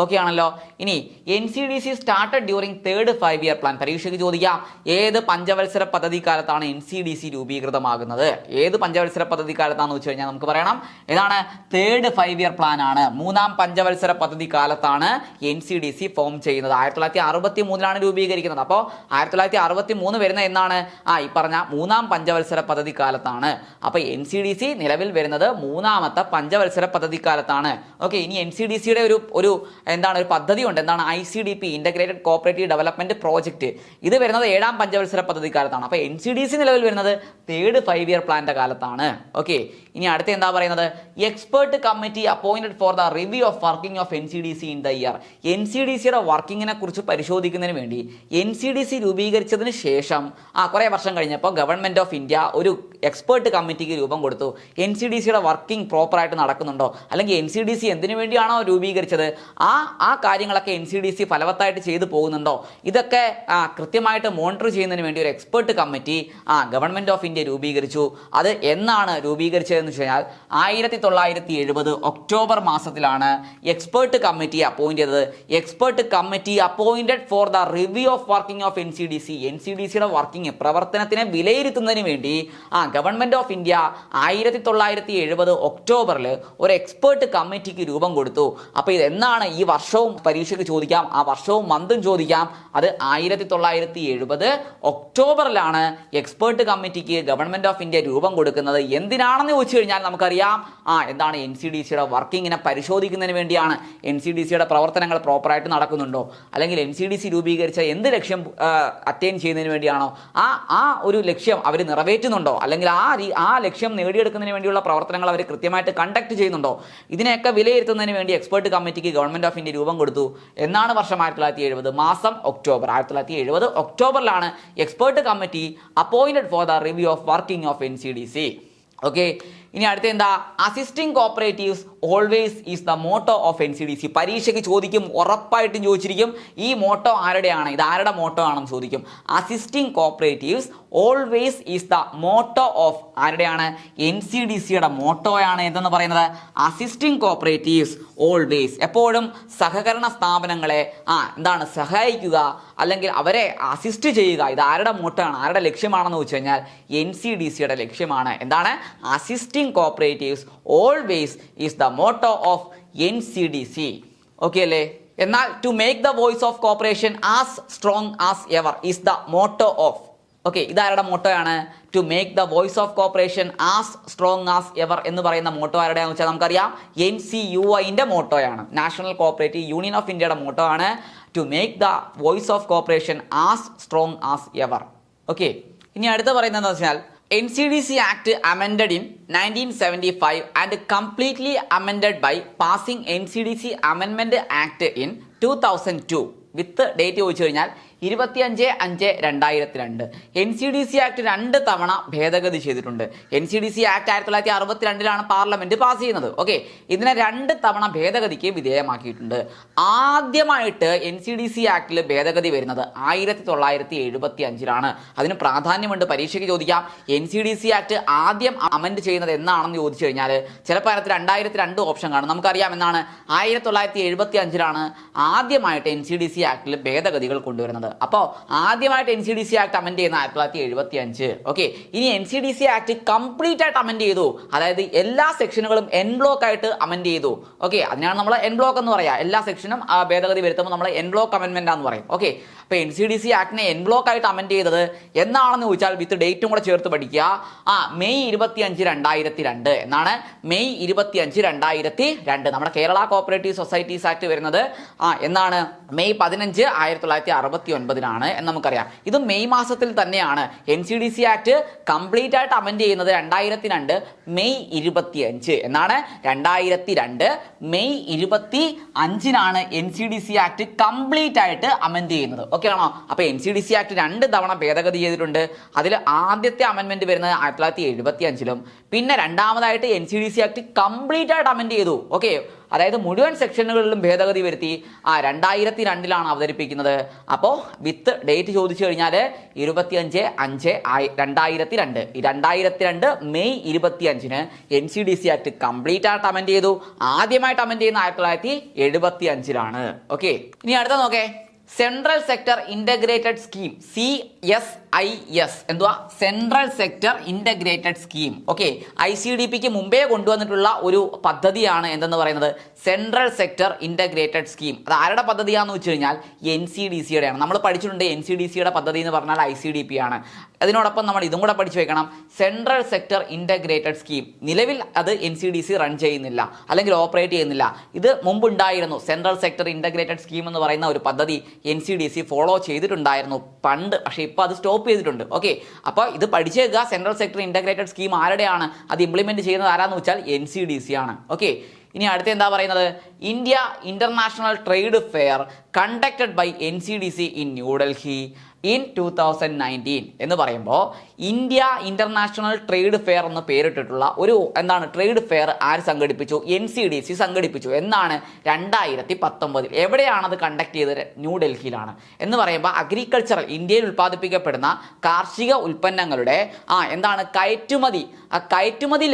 ഓക്കെ ആണല്ലോ. ഇനി NCDC started during 3rd 5-year plan. പരീക്ഷയ്ക്ക് ചോദിക്കാം, ഏത് പഞ്ചവത്സര പദ്ധതി കാലത്താണ് NCDC രൂപീകൃതമാകുന്നത്? ഏത് പഞ്ചവത്സര പദ്ധതി കാലത്താണെന്ന് വെച്ച് കഴിഞ്ഞാൽ നമുക്ക് പറയണം, ഏതാണ്? 3rd 5-year പ്ലാൻ ആണ്. 3ാം പഞ്ചവത്സര പദ്ധതി കാലത്താണ് NCDC ഫോം ചെയ്യുന്നത്. 1963 രൂപീകരിക്കുന്നത്. അപ്പോൾ 1963 വരുന്ന എന്നാണ്? ഈ പറഞ്ഞ 3ാം പഞ്ചവത്സര പദ്ധതി കാലത്താണ്. അപ്പോൾ NCDC നിലവിൽ വരുന്നത് 3ാമത്തെ പഞ്ചവത്സര പദ്ധതി കാലത്താണ്. ഓക്കെ, ഇനി NCDCയുടെ ഒരു എന്താണ് ഒരു പദ്ധതി ഉണ്ട്. എന്താണ്? ICDP, integrated cooperative development project. ഇത് വരുന്നത് 7ാം പഞ്ചവത്സര പദ്ധതി കാലത്താണ്. അപ്പോൾ NCDC നിലവിൽ വരുന്നത് 3rd 5-year പ്ലാന്റെ കാലത്താണ്. ഓക്കെ, ഇനി അടുത്ത എന്താ പറയുന്നത്? Expert committee appointed for the review of working of NCDC in the year. NCDCയുടെ വർക്കിങ്ങിനെ കുറിച്ച് പരിശോധിക്കുന്നതിന് വേണ്ടി NCDC രൂപീകരിച്ചതിന് ശേഷം കുറേ വർഷം കഴിഞ്ഞപ്പോൾ ഗവൺമെന്റ് ഓഫ് ഇന്ത്യ ഒരു എക്സ്പേർട്ട് കമ്മിറ്റിക്ക് രൂപം കൊടുത്തു. NCDCയുടെ വർക്കിംഗ് പ്രോപ്പറായിട്ട് നടക്കുന്നുണ്ടോ, അല്ലെങ്കിൽ NCDC എന്തിനു വേണ്ടിയാണോ രൂപീകരിച്ചത് ആ കാര്യങ്ങളൊക്കെ NCDC ഫലവത്തായിട്ട് ചെയ്തു പോകുന്നുണ്ടോ, ഇതൊക്കെ കൃത്യമായിട്ട് മോണിറ്റർ ചെയ്യുന്നതിന് വേണ്ടി ഒരു expert committee government of India രൂപീകരിച്ചു. അത് എന്നാണ് രൂപീകരിച്ചതെന്ന് വെച്ച് കഴിഞ്ഞാൽ 1970 ഒക്ടോബർ മാസത്തിലാണ് എക്സ്പേർട്ട് കമ്മിറ്റി അപ്പോയിന്റ് ചെയ്തത്. Expert committee appointed for the review of working of NCDCയുടെ വർക്കിംഗ് പ്രവർത്തനത്തിനെ വിലയിരുത്തുന്നതിന് വേണ്ടി ഗവൺമെന്റ് ഓഫ് ഇന്ത്യ 1970 ഒക്ടോബറിൽ ഒരു എക്സ്പേർട്ട് കമ്മിറ്റിക്ക് രൂപം കൊടുത്തു. അപ്പോൾ ഇത് എന്നാണ്? ഈ വർഷവും പരീക്ഷയ്ക്ക് ചോദിക്കാം, ആ വർഷവും മന്തും ചോദിക്കാം. അത് 1970 ഒക്ടോബറിലാണ് എക്സ്പേർട്ട് കമ്മിറ്റിക്ക് ഗവൺമെന്റ് ഓഫ് ഇന്ത്യ രൂപം കൊടുക്കുന്നത്. എന്തിനാണെന്ന് ചോദിച്ചു കഴിഞ്ഞാൽ നമുക്കറിയാം, എന്താണ്? NCDCയുടെ വർക്കിങ്ങിനെ പരിശോധിക്കുന്നതിന് വേണ്ടിയാണ്. NCDCയുടെ പ്രവർത്തനങ്ങൾ പ്രോപ്പറായിട്ട് നടക്കുന്നുണ്ടോ, അല്ലെങ്കിൽ NCDC രൂപീകരിച്ച എന്ത് ലക്ഷ്യം അറ്റൈൻ ചെയ്യുന്നതിന് വേണ്ടിയാണോ, ആ ഒരു ലക്ഷ്യം അവർ നിറവേറ്റുന്നുണ്ടോ, അല്ലെങ്കിൽ ആ ലക്ഷ്യം നേടിയെടുക്കുന്നതിന് വേണ്ടിയുള്ള പ്രവർത്തനങ്ങൾ അവർ കൃത്യമായിട്ട് കണ്ടക്ട് ചെയ്യുന്നുണ്ടോ, ഇതിനെയൊക്കെ വിലയിരുത്തുന്നതിന് വേണ്ടി എക്സ്പേർട്ട് കമ്മിറ്റിക്ക് ഗവൺമെന്റ് ഓഫ് ഇന്ത്യ രൂപം കൊടുത്തു. എന്നാണ് വർഷം? 1970 മാസം ഒക്ടോബർ. 1970 ഒക്ടോബറിലാണ് expert committee appointed for the review of working of NCDC. Okay, ഇനി അടുത്ത എന്താ? Assisting cooperatives always is the motto of NCDC. പരീക്ഷയ്ക്ക് ചോദിക്കും, ഉറപ്പായിട്ടും ചോദിച്ചിരിക്കും. ഈ മോട്ടോ ആരുടെയാണ്? ഇത് ആരുടെ മോട്ടോ ആണെന്ന് ചോദിക്കും. Assisting cooperatives always is the motto of ആരുടെയാണ്? NCDCയുടെ മോട്ടോയാണ് എന്തെന്ന് പറയുന്നത്? അസിസ്റ്റിംഗ് കോപ്പറേറ്റീവ്സ് ഓൾവേസ്, എപ്പോഴും സഹകരണ സ്ഥാപനങ്ങളെ എന്താണ് സഹായിക്കുക, അല്ലെങ്കിൽ അവരെ അസിസ്റ്റ് ചെയ്യുക. ഇത് ആരുടെ മോട്ടോ ആണ്, ആരുടെ ലക്ഷ്യമാണെന്ന് വെച്ച് കഴിഞ്ഞാൽ NCDCയുടെ ലക്ഷ്യമാണ്. എന്താണ്? Assisting cooperatives always is the motto of NCDC. Okay അല്ലേ? എന്നാൽ to make the voice of cooperation as strong as ever is the motto of. Okay, ഇതാരുടെ മോട്ടോയാണ്? To make the voice of cooperation as strong as ever എന്ന് പറയുന്ന motto ആരുടെയാണെന്ന് വെച്ചാൽ നമുക്കറിയാം, NCUIന്റെ മോട്ടോയാണ്. നാഷണൽ കോപ്പറേറ്റീവ് യൂണിയൻ ഓഫ് ഇന്ത്യയുടെ മോട്ടോ ആണ് to make the voice of cooperation as strong as ever. Okay, ഇനി അടുത്ത പറയുന്നത് എന്താ വെച്ചാൽ, NCDC Act amended in 1975 and completely amended by passing NCDC Amendment Act in 2002 with date ചോദിച്ചു കഴിഞ്ഞാൽ 25/5/2002. NCDC act 2 തവണ ഭേദഗതി ചെയ്തിട്ടുണ്ട്. NCDC ആക്ട് 1962 പാർലമെന്റ് പാസ് ചെയ്യുന്നത്. ഓക്കെ, ഇതിനെ 2 തവണ ഭേദഗതിക്ക് വിധേയമാക്കിയിട്ടുണ്ട്. ആദ്യമായിട്ട് NCDC ആക്ടിൽ ഭേദഗതി വരുന്നത് 1975. അതിന് പ്രാധാന്യമുണ്ട്, പരീക്ഷയ്ക്ക് ചോദിക്കാം. NCDC ആക്ട് ആദ്യം അമെൻഡ് ചെയ്യുന്നത് എന്നാണെന്ന് ചോദിച്ചു കഴിഞ്ഞാൽ ചിലപ്പോൾ അതിനകത്ത് 2002 ഓപ്ഷൻ കാണും. നമുക്കറിയാം എന്നാണ് 1975 ആദ്യമായിട്ട് NCDC ആക്ടിൽ ഭേദഗതികൾ കൊണ്ടുവരുന്നത്. അപ്പോൾ ആദ്യമായിട്ട് NCDC ആക്ട് അമെൻഡ് ചെയ്യുന്ന 1975. ഓക്കെ, ഇനി NCDC ആക്ട് കംപ്ലീറ്റ് ആയിട്ട് അമെൻഡ് ചെയ്തു, അതായത് എല്ലാ സെക്ഷനുകളും എൻ ബ്ലോക്ക് ആയിട്ട് അമെൻഡ് ചെയ്തു. ഓക്കെ, അതിനാണ് നമ്മൾ എൻ ബ്ലോക്ക് എന്ന് പറയാം. എല്ലാ സെക്ഷനും ഭേദഗതി വരുത്തുമ്പോൾ നമ്മൾ എൻ ബ്ലോക്ക് അമെൻമെന്റ് ആണെന്ന് പറയും. ഓക്കെ, അപ്പോൾ NCDC ആക്ടിനെ എൻ ബ്ലോക്ക് ആയിട്ട് അമെൻഡ് ചെയ്തത് എന്നാണെന്ന് ചോദിച്ചാൽ വിത്ത് ഡേറ്റും കൂടെ ചേർത്ത് പഠിക്കുക. മെയ് 25, 2002 എന്നാണ്. മെയ് 25, 2002 നമ്മുടെ കേരള കോപ്പറേറ്റീവ് സൊസൈറ്റീസ് ആക്ട് വരുന്നത് എന്നാണ്? മെയ് 15, 1969 എന്ന് നമുക്കറിയാം. ഇത് മെയ് മാസത്തിൽ തന്നെയാണ്. NCDC ആക്ട് കംപ്ലീറ്റ് ആയിട്ട് അമെൻഡ് ചെയ്യുന്നത് 2002 മെയ് 25 എന്നാണ്. 2002 മെയ് 25 NCDC ആക്ട് കംപ്ലീറ്റ് ആയിട്ട് അമെൻഡ് ചെയ്യുന്നത്. ഓക്കെ ആണോ? അപ്പൊ NCDC ആക്ട് 2 തവണ ഭേദഗതി ചെയ്തിട്ടുണ്ട്. അതിൽ ആദ്യത്തെ അമെൻമെന്റ് വരുന്നത് 1975 പിന്നെ രണ്ടാമതായിട്ട് NCDC ആക്ട് കംപ്ലീറ്റ് ആയിട്ട് അമെൻഡ് ചെയ്തു. ഓക്കെ, അതായത് മുഴുവൻ സെക്ഷനുകളിലും ഭേദഗതി വരുത്തി 2002 അവതരിപ്പിക്കുന്നത്. അപ്പോൾ വിത്ത് ഡേറ്റ് ചോദിച്ചു കഴിഞ്ഞാൽ 25/5/2002. 2002 മെയ് 25 NCDC ആക്ട് കംപ്ലീറ്റ് ആയിട്ട് അമെൻഡ് ചെയ്തു. ആദ്യമായിട്ട് അമെൻഡ് ചെയ്യുന്ന 1975. ഓക്കെ, ഇനി അടുത്ത നോക്കേ, central sector integrated scheme, CSIS. എന്തുവാ? Central sector integrated scheme. Okay, ICDPക്ക് മുമ്പേ കൊണ്ടുവന്നിട്ടുള്ള ഒരു പദ്ധതിയാണ് എന്തെന്ന് പറയുന്നത് സെൻട്രൽ സെക്ടർ ഇന്റഗ്രേറ്റഡ് സ്കീം. അത് ആരുടെ പദ്ധതിയാണെന്ന് വെച്ച് കഴിഞ്ഞാൽ NCDCയുടെ ആണ്. നമ്മൾ പഠിച്ചിട്ടുണ്ട് NCDCയുടെ പദ്ധതി എന്ന് പറഞ്ഞാൽ ICDP ആണ്. അതിനോടൊപ്പം നമ്മൾ ഇതും കൂടെ പഠിച്ചു വെക്കണം, സെൻട്രൽ സെക്ടർ ഇന്റഗ്രേറ്റഡ് സ്കീം. നിലവിൽ അത് NCDC റൺ ചെയ്യുന്നില്ല, അല്ലെങ്കിൽ ഓപ്പറേറ്റ് ചെയ്യുന്നില്ല. ഇത് മുമ്പുണ്ടായിരുന്നു. സെൻട്രൽ സെക്ടർ ഇന്റഗ്രേറ്റഡ് സ്കീം എന്ന് പറയുന്ന ഒരു പദ്ധതി NCDC ഫോളോ ചെയ്തിട്ടുണ്ടായിരുന്നു പണ്ട്, പക്ഷേ ഇപ്പോൾ അത് സ്റ്റോപ്പ് ചെയ്തിട്ടുണ്ട്. ഓക്കെ, അപ്പോൾ ഇത് പഠിച്ചേക്കുക. സെൻട്രൽ സെക്ടർ ഇന്റഗ്രേറ്റഡ് സ്കീം ആരുടെയാണ്? അത് ഇംപ്ലിമെന്റ് ചെയ്യുന്നത് ആരാന്ന് വെച്ചാൽ NCDC ആണ്. ഓക്കെ, ഇനി അടുത്ത എന്താ പറയുന്നത്? India international trade fair conducted by NCDC in New Delhi in 2019 എന്ന് പറയുമ്പോൾ ഇന്ത്യ ഇന്റർനാഷണൽ ട്രേഡ് ഫെയർ എന്ന് പേരിട്ടിട്ടുള്ള ഒരു ട്രേഡ് ഫെയർ ആര് സംഘടിപ്പിച്ചു? NCDC സംഘടിപ്പിച്ചു. എന്നാണ്? 2019. എവിടെയാണത് കണ്ടക്ട് ചെയ്തത്? ന്യൂഡൽഹിയിലാണ്. എന്ന് പറയുമ്പോൾ അഗ്രികൾച്ചറൽ, ഇന്ത്യയിൽ ഉൽപ്പാദിപ്പിക്കപ്പെടുന്ന കാർഷിക ഉൽപ്പന്നങ്ങളുടെ കയറ്റുമതി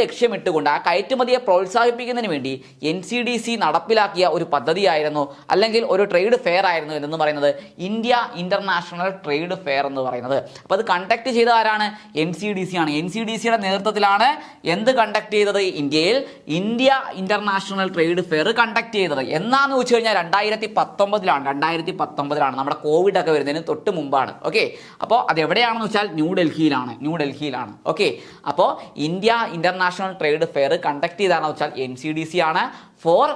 ലക്ഷ്യമിട്ടുകൊണ്ട് ആ കയറ്റുമതിയെ പ്രോത്സാഹിപ്പിക്കുന്നതിന് വേണ്ടി NCDC നടപ്പിലാക്കിയ ഒരു പദ്ധതിയായിരുന്നു, അല്ലെങ്കിൽ ഒരു ട്രേഡ് ഫെയർ ആയിരുന്നു എന്ന് പറയുന്നത് ഇന്ത്യ ഇന്റർനാഷണൽ ട്രേഡ് ഫെയർ എന്ന് പറയുന്നത്. അപ്പോൾ അത് കണ്ടക്ട് ചെയ്ത ആരാണ്? NCDC ആണ്. NCDCയുടെ നേതൃത്വത്തിലാണ് എന്ത് കണ്ടക്ട് ചെയ്തത്? ഇന്ത്യയിൽ India international trade fair conduct ചെയ്തത്. എന്നാന്ന് വെച്ച് കഴിഞ്ഞാൽ 2019 നമ്മുടെ കോവിഡ് ഒക്കെ വരുന്നതിന് തൊട്ട് മുമ്പാണ്. ഓക്കെ, അപ്പോൾ അത് എവിടെയാണെന്ന് വെച്ചാൽ ന്യൂഡൽഹിയിലാണ്. ഓക്കെ, അപ്പോൾ India international trade fair conduct ചെയ്താണെന്ന് വെച്ചാൽ NCDC ആണ്. For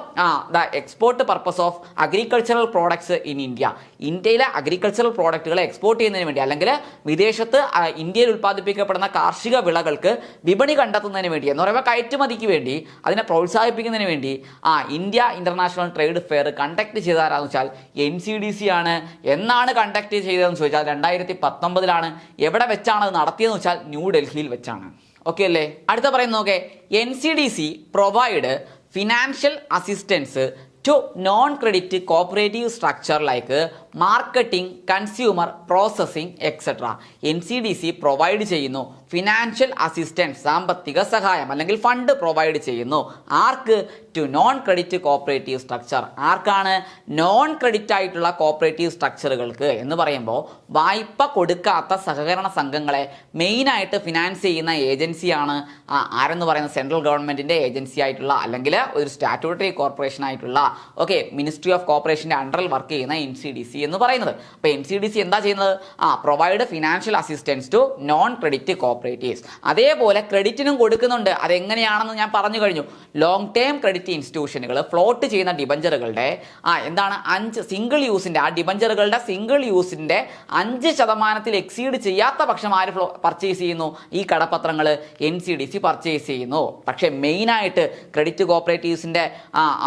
the export purpose of agricultural products in India. ഇന്ത്യയിലെ അഗ്രികൾച്ചറൽ പ്രോഡക്റ്റുകളെ എക്സ്പോർട്ട് ചെയ്യുന്നതിന് വേണ്ടി, അല്ലെങ്കിൽ വിദേശത്ത് ഇന്ത്യയിൽ ഉൽപ്പാദിപ്പിക്കപ്പെടുന്ന കാർഷിക വിളകൾക്ക് വിപണി കണ്ടെത്തുന്നതിന് വേണ്ടി, എന്ന് പറയുമ്പോൾ കയറ്റുമതിക്ക് വേണ്ടി, അതിനെ പ്രോത്സാഹിപ്പിക്കുന്നതിന് വേണ്ടി India international trade fair conduct ചെയ്താരാന്ന് വെച്ചാൽ NCDC ആണ്. എന്നാണ് കണ്ടക്ട് ചെയ്തതെന്ന് ചോദിച്ചാൽ 2019. എവിടെ വെച്ചാണ് അത് നടത്തിയതെന്ന് വെച്ചാൽ ന്യൂഡൽഹിയിൽ വെച്ചാണ്. ഓക്കെ അല്ലേ? അടുത്ത പറയുന്നത് നോക്കേ, NCDC provide financial assistance to non-credit cooperative structure like marketing, consumer, processing, etc. NCDC provide ചെയ്യുന്നു ഫിനാൻഷ്യൽ അസിസ്റ്റൻസ്, സാമ്പത്തിക സഹായം അല്ലെങ്കിൽ ഫണ്ട് പ്രൊവൈഡ് ചെയ്യുന്നു. ആർക്ക്? To non credit cooperative structure. ആർക്കാണ്? നോൺ ക്രെഡിറ്റ് ആയിട്ടുള്ള കോപ്പറേറ്റീവ് സ്ട്രക്ചറുകൾക്ക്. എന്ന് പറയുമ്പോൾ വായ്പ കൊടുക്കാത്ത സഹകരണ സംഘങ്ങളെ മെയിനായിട്ട് ഫിനാൻസ് ചെയ്യുന്ന ഏജൻസിയാണ് ആരെന്ന് പറയുന്നത് സെൻട്രൽ ഗവൺമെന്റിന്റെ ഏജൻസി ആയിട്ടുള്ള, അല്ലെങ്കിൽ ഒരു സ്റ്റാറ്റ്യൂട്ടറി കോർപ്പറേഷൻ ആയിട്ടുള്ള, ഓക്കെ, മിനിസ്ട്രി ഓഫ് കോർപ്പറേഷന്റെ അണ്ടറിൽ വർക്ക് ചെയ്യുന്ന NCDC എന്ന് പറയുന്നത്. അപ്പോൾ NCDC എന്താ ചെയ്യുന്നത്? Provide financial assistance to non credit cooperatives. അതേപോലെ ക്രെഡിറ്റിനും കൊടുക്കുന്നുണ്ട്. അതെങ്ങനെയാണെന്ന് ഞാൻ പറഞ്ഞു കഴിഞ്ഞു. ലോങ് ടേം ക്രെഡിറ്റ് ഇൻസ്റ്റിറ്റ്യൂഷനുകൾ ഫ്ലോട്ട് ചെയ്യുന്ന ഡിബഞ്ചറുകളുടെ 5 സിംഗിൾ യൂസിന്റെ ഡിബഞ്ചറുകളുടെ സിംഗിൾ യൂസിന്റെ 5% എക്സീഡ് ചെയ്യാത്ത പക്ഷം ആര് പർച്ചേസ് ചെയ്യുന്നു? ഈ കടപ്പത്രങ്ങൾ NCDC പർച്ചേസ് ചെയ്യുന്നു. പക്ഷേ മെയിനായിട്ട് ക്രെഡിറ്റ് കോപ്പറേറ്റീവ്സിന്റെ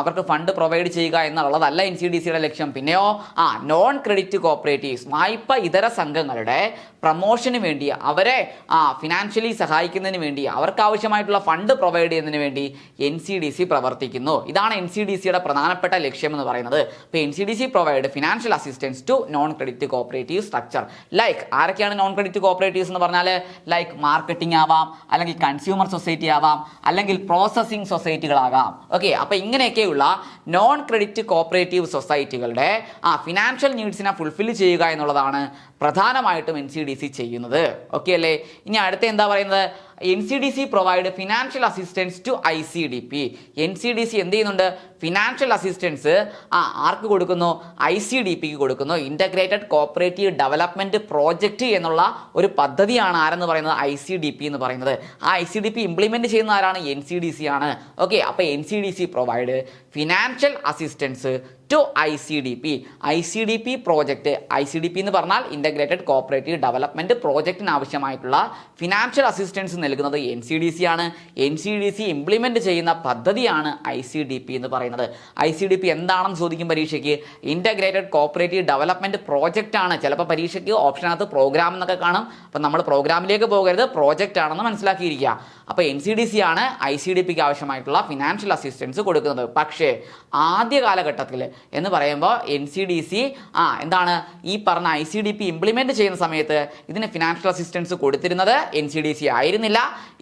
അവർക്ക് ഫണ്ട് പ്രൊവൈഡ് ചെയ്യുക എന്നുള്ളതല്ല NCDCയുടെ ലക്ഷ്യം. പിന്നെയോ നോൺ ക്രെഡിറ്റ് കോപ്പറേറ്റീവ്സ്, വായ്പ ഇതര സംഘങ്ങളുടെ പ്രൊമോഷന് വേണ്ടി, അവരെ ഫിനാൻഷ്യലി സഹായിക്കുന്നതിന് വേണ്ടി, അവർക്ക് ആവശ്യമായിട്ടുള്ള ഫണ്ട് പ്രൊവൈഡ് ചെയ്യുന്നതിന് വേണ്ടി NCDC പ്രവർത്തിക്കുന്നു. ഇതാണ് NCDCയുടെ പ്രധാനപ്പെട്ട ലക്ഷ്യം എന്ന് പറയുന്നത്. അപ്പോൾ NCDC provide financial assistance to non credit cooperative structure. Like ആരൊക്കെയാണ് നോൺ ക്രെഡിറ്റ് കോപ്പറേറ്റീവ്സ് എന്ന് പറഞ്ഞാൽ? ലൈക്ക് മാർക്കറ്റിംഗ് ആവാം, അല്ലെങ്കിൽ കൺസ്യൂമർ സൊസൈറ്റി ആവാം, അല്ലെങ്കിൽ പ്രോസസ്സിംഗ് സൊസൈറ്റികളാകാം. ഓക്കെ, അപ്പോൾ ഇങ്ങനെയൊക്കെയുള്ള നോൺ ക്രെഡിറ്റ് കോപ്പറേറ്റീവ് സൊസൈറ്റികളുടെ ഫിനാൻഷ്യൽ നീഡ്സിനെ ഫുൾഫിൽ ചെയ്യുക എന്നുള്ളതാണ് പ്രധാനമായിട്ടും NCDC ചെയ്യുന്നത്. ഓക്കെ അല്ലേ? ഇനി അടുത്ത എന്താ പറയുന്നത്, NCDC provide financial assistance to ICDP. NCDC എന്ത് ചെയ്യുന്നുണ്ട്, ഫിനാൻഷ്യൽ അസിസ്റ്റൻസ് ആർക്ക് കൊടുക്കുന്നു, ICDPക്ക് കൊടുക്കുന്നു. ഇൻ്റഗ്രേറ്റഡ് കോപ്പറേറ്റീവ് ഡെവലപ്മെൻറ്റ് പ്രോജക്റ്റ് എന്നുള്ള ഒരു പദ്ധതിയാണ് ആരെന്ന് പറയുന്നത്, ICDP എന്ന് പറയുന്നത്. ആ ICDP ഇംപ്ലിമെൻറ്റ് ചെയ്യുന്ന ആരാണ്, NCDC ആണ്. ഓക്കെ, അപ്പോൾ NCDC provide financial assistance to ICDP project. ICDP എന്ന് പറഞ്ഞാൽ ഇൻ്റഗ്രേറ്റഡ് കോപ്പറേറ്റീവ് ഡെവലപ്മെൻറ്റ് പ്രോജക്റ്റിന് ആവശ്യമായിട്ടുള്ള ഫിനാൻഷ്യൽ അസിസ്റ്റൻസ് നൽകുന്നത് NCDC ആണ്. NCDC ഇംപ്ലിമെൻറ്റ് ചെയ്യുന്ന പദ്ധതിയാണ് ICDP എന്ന് പറയുന്നത്. ICDP എന്താണെന്ന് ചോദിക്കും പരീക്ഷയ്ക്ക്, ഇൻ്റഗ്രേറ്റഡ് കോപ്പറേറ്റീവ് ഡെവലപ്മെൻറ്റ് പ്രോജക്റ്റ് ആണ്. ചിലപ്പോൾ പരീക്ഷയ്ക്ക് ഓപ്ഷനകത്ത് പ്രോഗ്രാം എന്നൊക്കെ കാണും. അപ്പം നമ്മൾ പ്രോഗ്രാമിലേക്ക് പോകരുത്, പ്രോജക്റ്റ് ആണെന്ന് മനസ്സിലാക്കിയിരിക്കുക. അപ്പോൾ NCDC ആണ് ICDPക്ക് ആവശ്യമായിട്ടുള്ള ഫിനാൻഷ്യൽ അസിസ്റ്റൻസ് കൊടുക്കുന്നത്. പക്ഷേ ആദ്യ കാലഘട്ടത്തിൽ എന്ന് പറയുമ്പോൾ NCDC എന്താണ് ഈ പറഞ്ഞ ICDP ഇംപ്ലിമെൻറ്റ് ചെയ്യുന്ന സമയത്ത് ഇതിന് ഫിനാൻഷ്യൽ അസിസ്റ്റൻസ് കൊടുത്തിരുന്നത് NCDC ആയിരുന്നില്ല.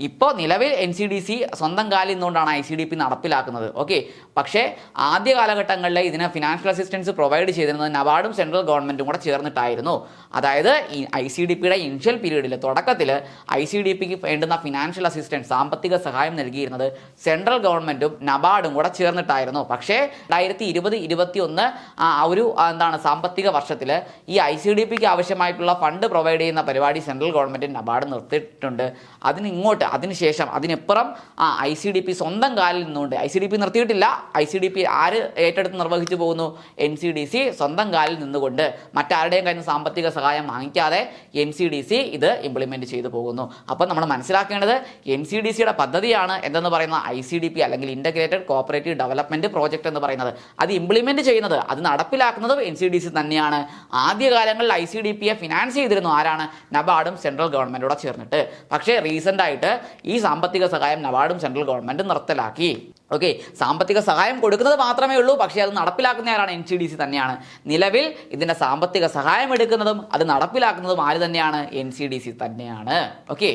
ഇപ്പോൾ നിലവിൽ NCDC സ്വന്തം കാലിൽ നിന്നുകൊണ്ടാണ് ICDP നടപ്പിലാക്കുന്നത്. ഓക്കെ, പക്ഷേ ആദ്യ കാലഘട്ടങ്ങളിൽ ഇതിന് ഫിനാൻഷ്യൽ അസിസ്റ്റൻസ് പ്രൊവൈഡ് ചെയ്തിരുന്നത് നബാർഡും സെൻട്രൽ ഗവൺമെൻറ്റും കൂടെ ചേർന്നിട്ടായിരുന്നു. അതായത് ഈ ICDPയുടെ ഇനിഷ്യൽ പീരീഡിൽ തുടക്കത്തിൽ ICDPക്ക് വേണ്ടുന്ന ഫിനാൻഷ്യൽ അസിസ്റ്റൻസ് സാമ്പത്തിക സഹായം നൽകിയിരുന്നത് സെൻട്രൽ ഗവൺമെൻറ്റും നബാർഡും കൂടെ ചേർന്നിട്ടായിരുന്നു. പക്ഷേ 2020-21 ഒരു സാമ്പത്തിക വർഷത്തിൽ ഈ ICDPക്ക് ആവശ്യമായിട്ടുള്ള ഫണ്ട് പ്രൊവൈഡ് ചെയ്യുന്ന പരിപാടി സെൻട്രൽ ഗവൺമെൻറ് നബാർഡ് നിർത്തിയിട്ടുണ്ട്. അതിനുശേഷം അതിനിപ്പുറം ICDP സ്വന്തം കാലിൽ നിന്നുകൊണ്ട് ICDP നിർത്തിയിട്ടില്ല. ICDP ആര് ഏറ്റെടുത്ത് നിർവഹിച്ചു പോകുന്നു, NCDC സ്വന്തം കാലിൽ നിന്നുകൊണ്ട് മറ്റാരുടെയും കയ്യിൽ നിന്ന് സാമ്പത്തിക സഹായം വാങ്ങിക്കാതെ NCDC ഇത് ഇംപ്ലിമെൻറ്റ് ചെയ്തു പോകുന്നു. അപ്പോൾ നമ്മൾ മനസ്സിലാക്കേണ്ടത് NCDCയുടെ പദ്ധതിയാണ് എന്തെന്ന് പറയുന്ന ICDP അല്ലെങ്കിൽ ഇൻ്റഗ്രേറ്റഡ് കോപ്പറേറ്റീവ് ഡെവലപ്മെൻറ്റ് പ്രോജക്റ്റ് എന്ന് പറയുന്നത്. അത് ഇംപ്ലിമെൻറ്റ് ചെയ്യുന്നത്, അത് നടപ്പിലാക്കുന്നതും NCDC തന്നെയാണ്. ആദ്യകാലങ്ങളിൽ ICDPയെ ഫിനാൻസ് ചെയ്തിരുന്നു ആരാണ്, നബാർഡും സെൻട്രൽ ഗവൺമെൻറ്റോടെ ചേർന്നിട്ട്. പക്ഷേ റീസെൻ്റ് ആയിട്ട് ഈ സാമ്പത്തിക സഹായം നബാർഡും സെൻട്രൽ ഗവൺമെൻറ് നിർത്തലാക്കി. ഓക്കെ, സാമ്പത്തിക സഹായം കൊടുക്കുന്നത് മാത്രമേ ഉള്ളൂ, പക്ഷേ അത് നടപ്പിലാക്കുന്ന ആരാണ്, NCDC തന്നെയാണ്. നിലവിൽ ഇതിൻ്റെ സാമ്പത്തിക സഹായം എടുക്കുന്നതും അത് നടപ്പിലാക്കുന്നതും ആര് തന്നെയാണ്, NCDC തന്നെയാണ്. ഓക്കെ,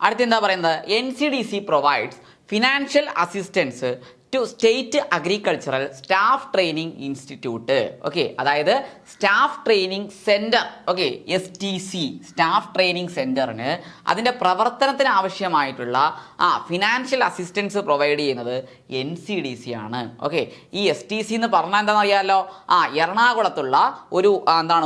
അടുത്തെന്താ പറയുന്നത്, NCDC provides financial assistance to state agricultural staff training institute. Okay, അതായത് staff training centre. Okay, STC staff training സെൻറ്ററിന് അതിൻ്റെ പ്രവർത്തനത്തിന് ആവശ്യമായിട്ടുള്ള ഫിനാൻഷ്യൽ അസിസ്റ്റൻസ് പ്രൊവൈഡ് ചെയ്യുന്നത് NCDC ആണ്. ഓക്കെ, ഈ STC എന്ന് പറഞ്ഞാൽ എന്താണെന്ന് അറിയാമല്ലോ, എറണാകുളത്തുള്ള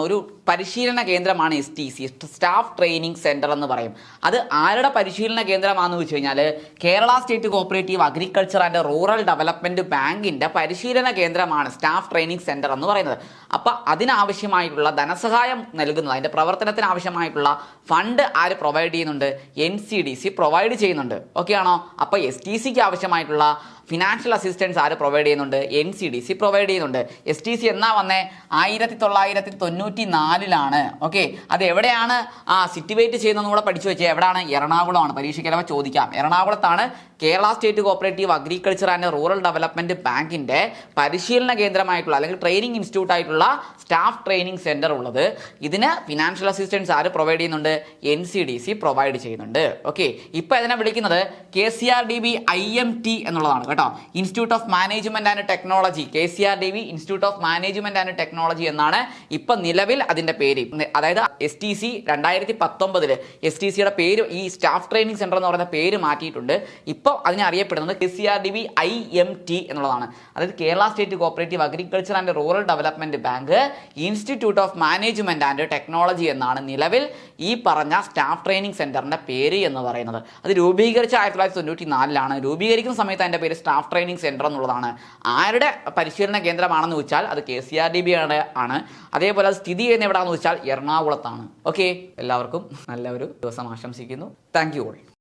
ഒരു പരിശീലന കേന്ദ്രമാണ് STC, സ്റ്റാഫ് ട്രെയിനിങ് സെൻറ്റർ എന്ന് പറയും. അത് ആരുടെ പരിശീലന കേന്ദ്രമാണെന്ന് വെച്ച് കഴിഞ്ഞാൽ Kerala state cooperative agriculture and rural development ബാങ്കിൻ്റെ പരിശീലന കേന്ദ്രമാണ് സ്റ്റാഫ് ട്രെയിനിങ് സെൻറ്റർ എന്ന് പറയുന്നത്. അപ്പോൾ അതിനാവശ്യമായിട്ടുള്ള ധനസഹായം നൽകുന്നത്, അതിൻ്റെ പ്രവർത്തനത്തിന് ആവശ്യമായിട്ടുള്ള ഫണ്ട് ആര് പ്രൊവൈഡ് ചെയ്യുന്നുണ്ട്, NCDC പ്രൊവൈഡ് ചെയ്യുന്നുണ്ട്. ഓക്കെ ആണോ? അപ്പോൾ STCക്ക് ആവശ്യമായിട്ടുള്ള ഫിനാൻഷ്യൽ അസിസ്റ്റൻസ് ആര് പ്രൊവൈഡ് ചെയ്യുന്നുണ്ട്, NCDC പ്രൊവൈഡ് ചെയ്യുന്നുണ്ട്. STC എന്നാ വന്നേ, 1994. ഓക്കെ, അത് എവിടെയാണ് സിറ്റുവേറ്റ് ചെയ്യുന്നതെന്ന് കൂടെ പഠിച്ചു വെച്ചേ. എവിടെയാണ്, എറണാകുളമാണ്. പരീക്ഷയ്ക്ക് ചിലപ്പോൾ ചോദിക്കാം. എറണാകുളത്താണ് Kerala state cooperative agriculture and rural development ബാങ്കിൻ്റെ പരിശീലന കേന്ദ്രമായിട്ടുള്ള അല്ലെങ്കിൽ ട്രെയിനിങ് ഇൻസ്റ്റിറ്റ്യൂട്ട് ആയിട്ടുള്ള സ്റ്റാഫ് ട്രെയിനിങ് സെൻറ്റർ ഉള്ളത്. ഇതിന് ഫിനാൻഷ്യൽ അസിസ്റ്റൻസ് ആര് പ്രൊവൈഡ് ചെയ്യുന്നുണ്ട്, NCDC പ്രൊവൈഡ് ചെയ്യുന്നുണ്ട്. ഓക്കെ, ഇപ്പോൾ ഇതിനെ വിളിക്കുന്നത് KCRDB IMT എന്നുള്ളതാണ് കേട്ടോ, institute of management and technology. KCRDB institute of management and technology എന്നാണ് ഇപ്പം നിലവിൽ അതിൻ്റെ പേര്. അതായത് STC 2019 STCയുടെ പേര്, ഈ സ്റ്റാഫ് ട്രെയിനിങ് സെൻറ്റർ എന്ന് പറയുന്ന പേര് മാറ്റിയിട്ടുണ്ട്. ഇപ്പോൾ അതിനെ അറിയപ്പെടുന്നത് KCRDB IMT എന്നുള്ളതാണ്. അതായത് Kerala state cooperative agriculture and rural development bank institute of management and technology എന്നാണ് നിലവിൽ ഈ പറഞ്ഞ സ്റ്റാഫ് ട്രെയിനിങ് സെൻറ്ററിൻ്റെ പേര് എന്ന് പറയുന്നത്. അത് രൂപീകരിച്ച 1994. രൂപീകരിക്കുന്ന സമയത്ത് അതിൻ്റെ പേര് സ്റ്റാഫ് ട്രെയിനിങ് സെൻറ്റർ എന്നുള്ളതാണ്. ആരുടെ പരിശീലന കേന്ദ്രമാണെന്ന് വെച്ചാൽ അത് KCRDB ആണ്. അതേപോലെ അത് സ്ഥിതി ചെയ്യുന്ന എവിടെയാണെന്ന് വെച്ചാൽ എറണാകുളത്താണ്. ഓക്കെ, എല്ലാവർക്കും നല്ല ഒരു ദിവസം ആശംസിക്കുന്നു. Thank you all.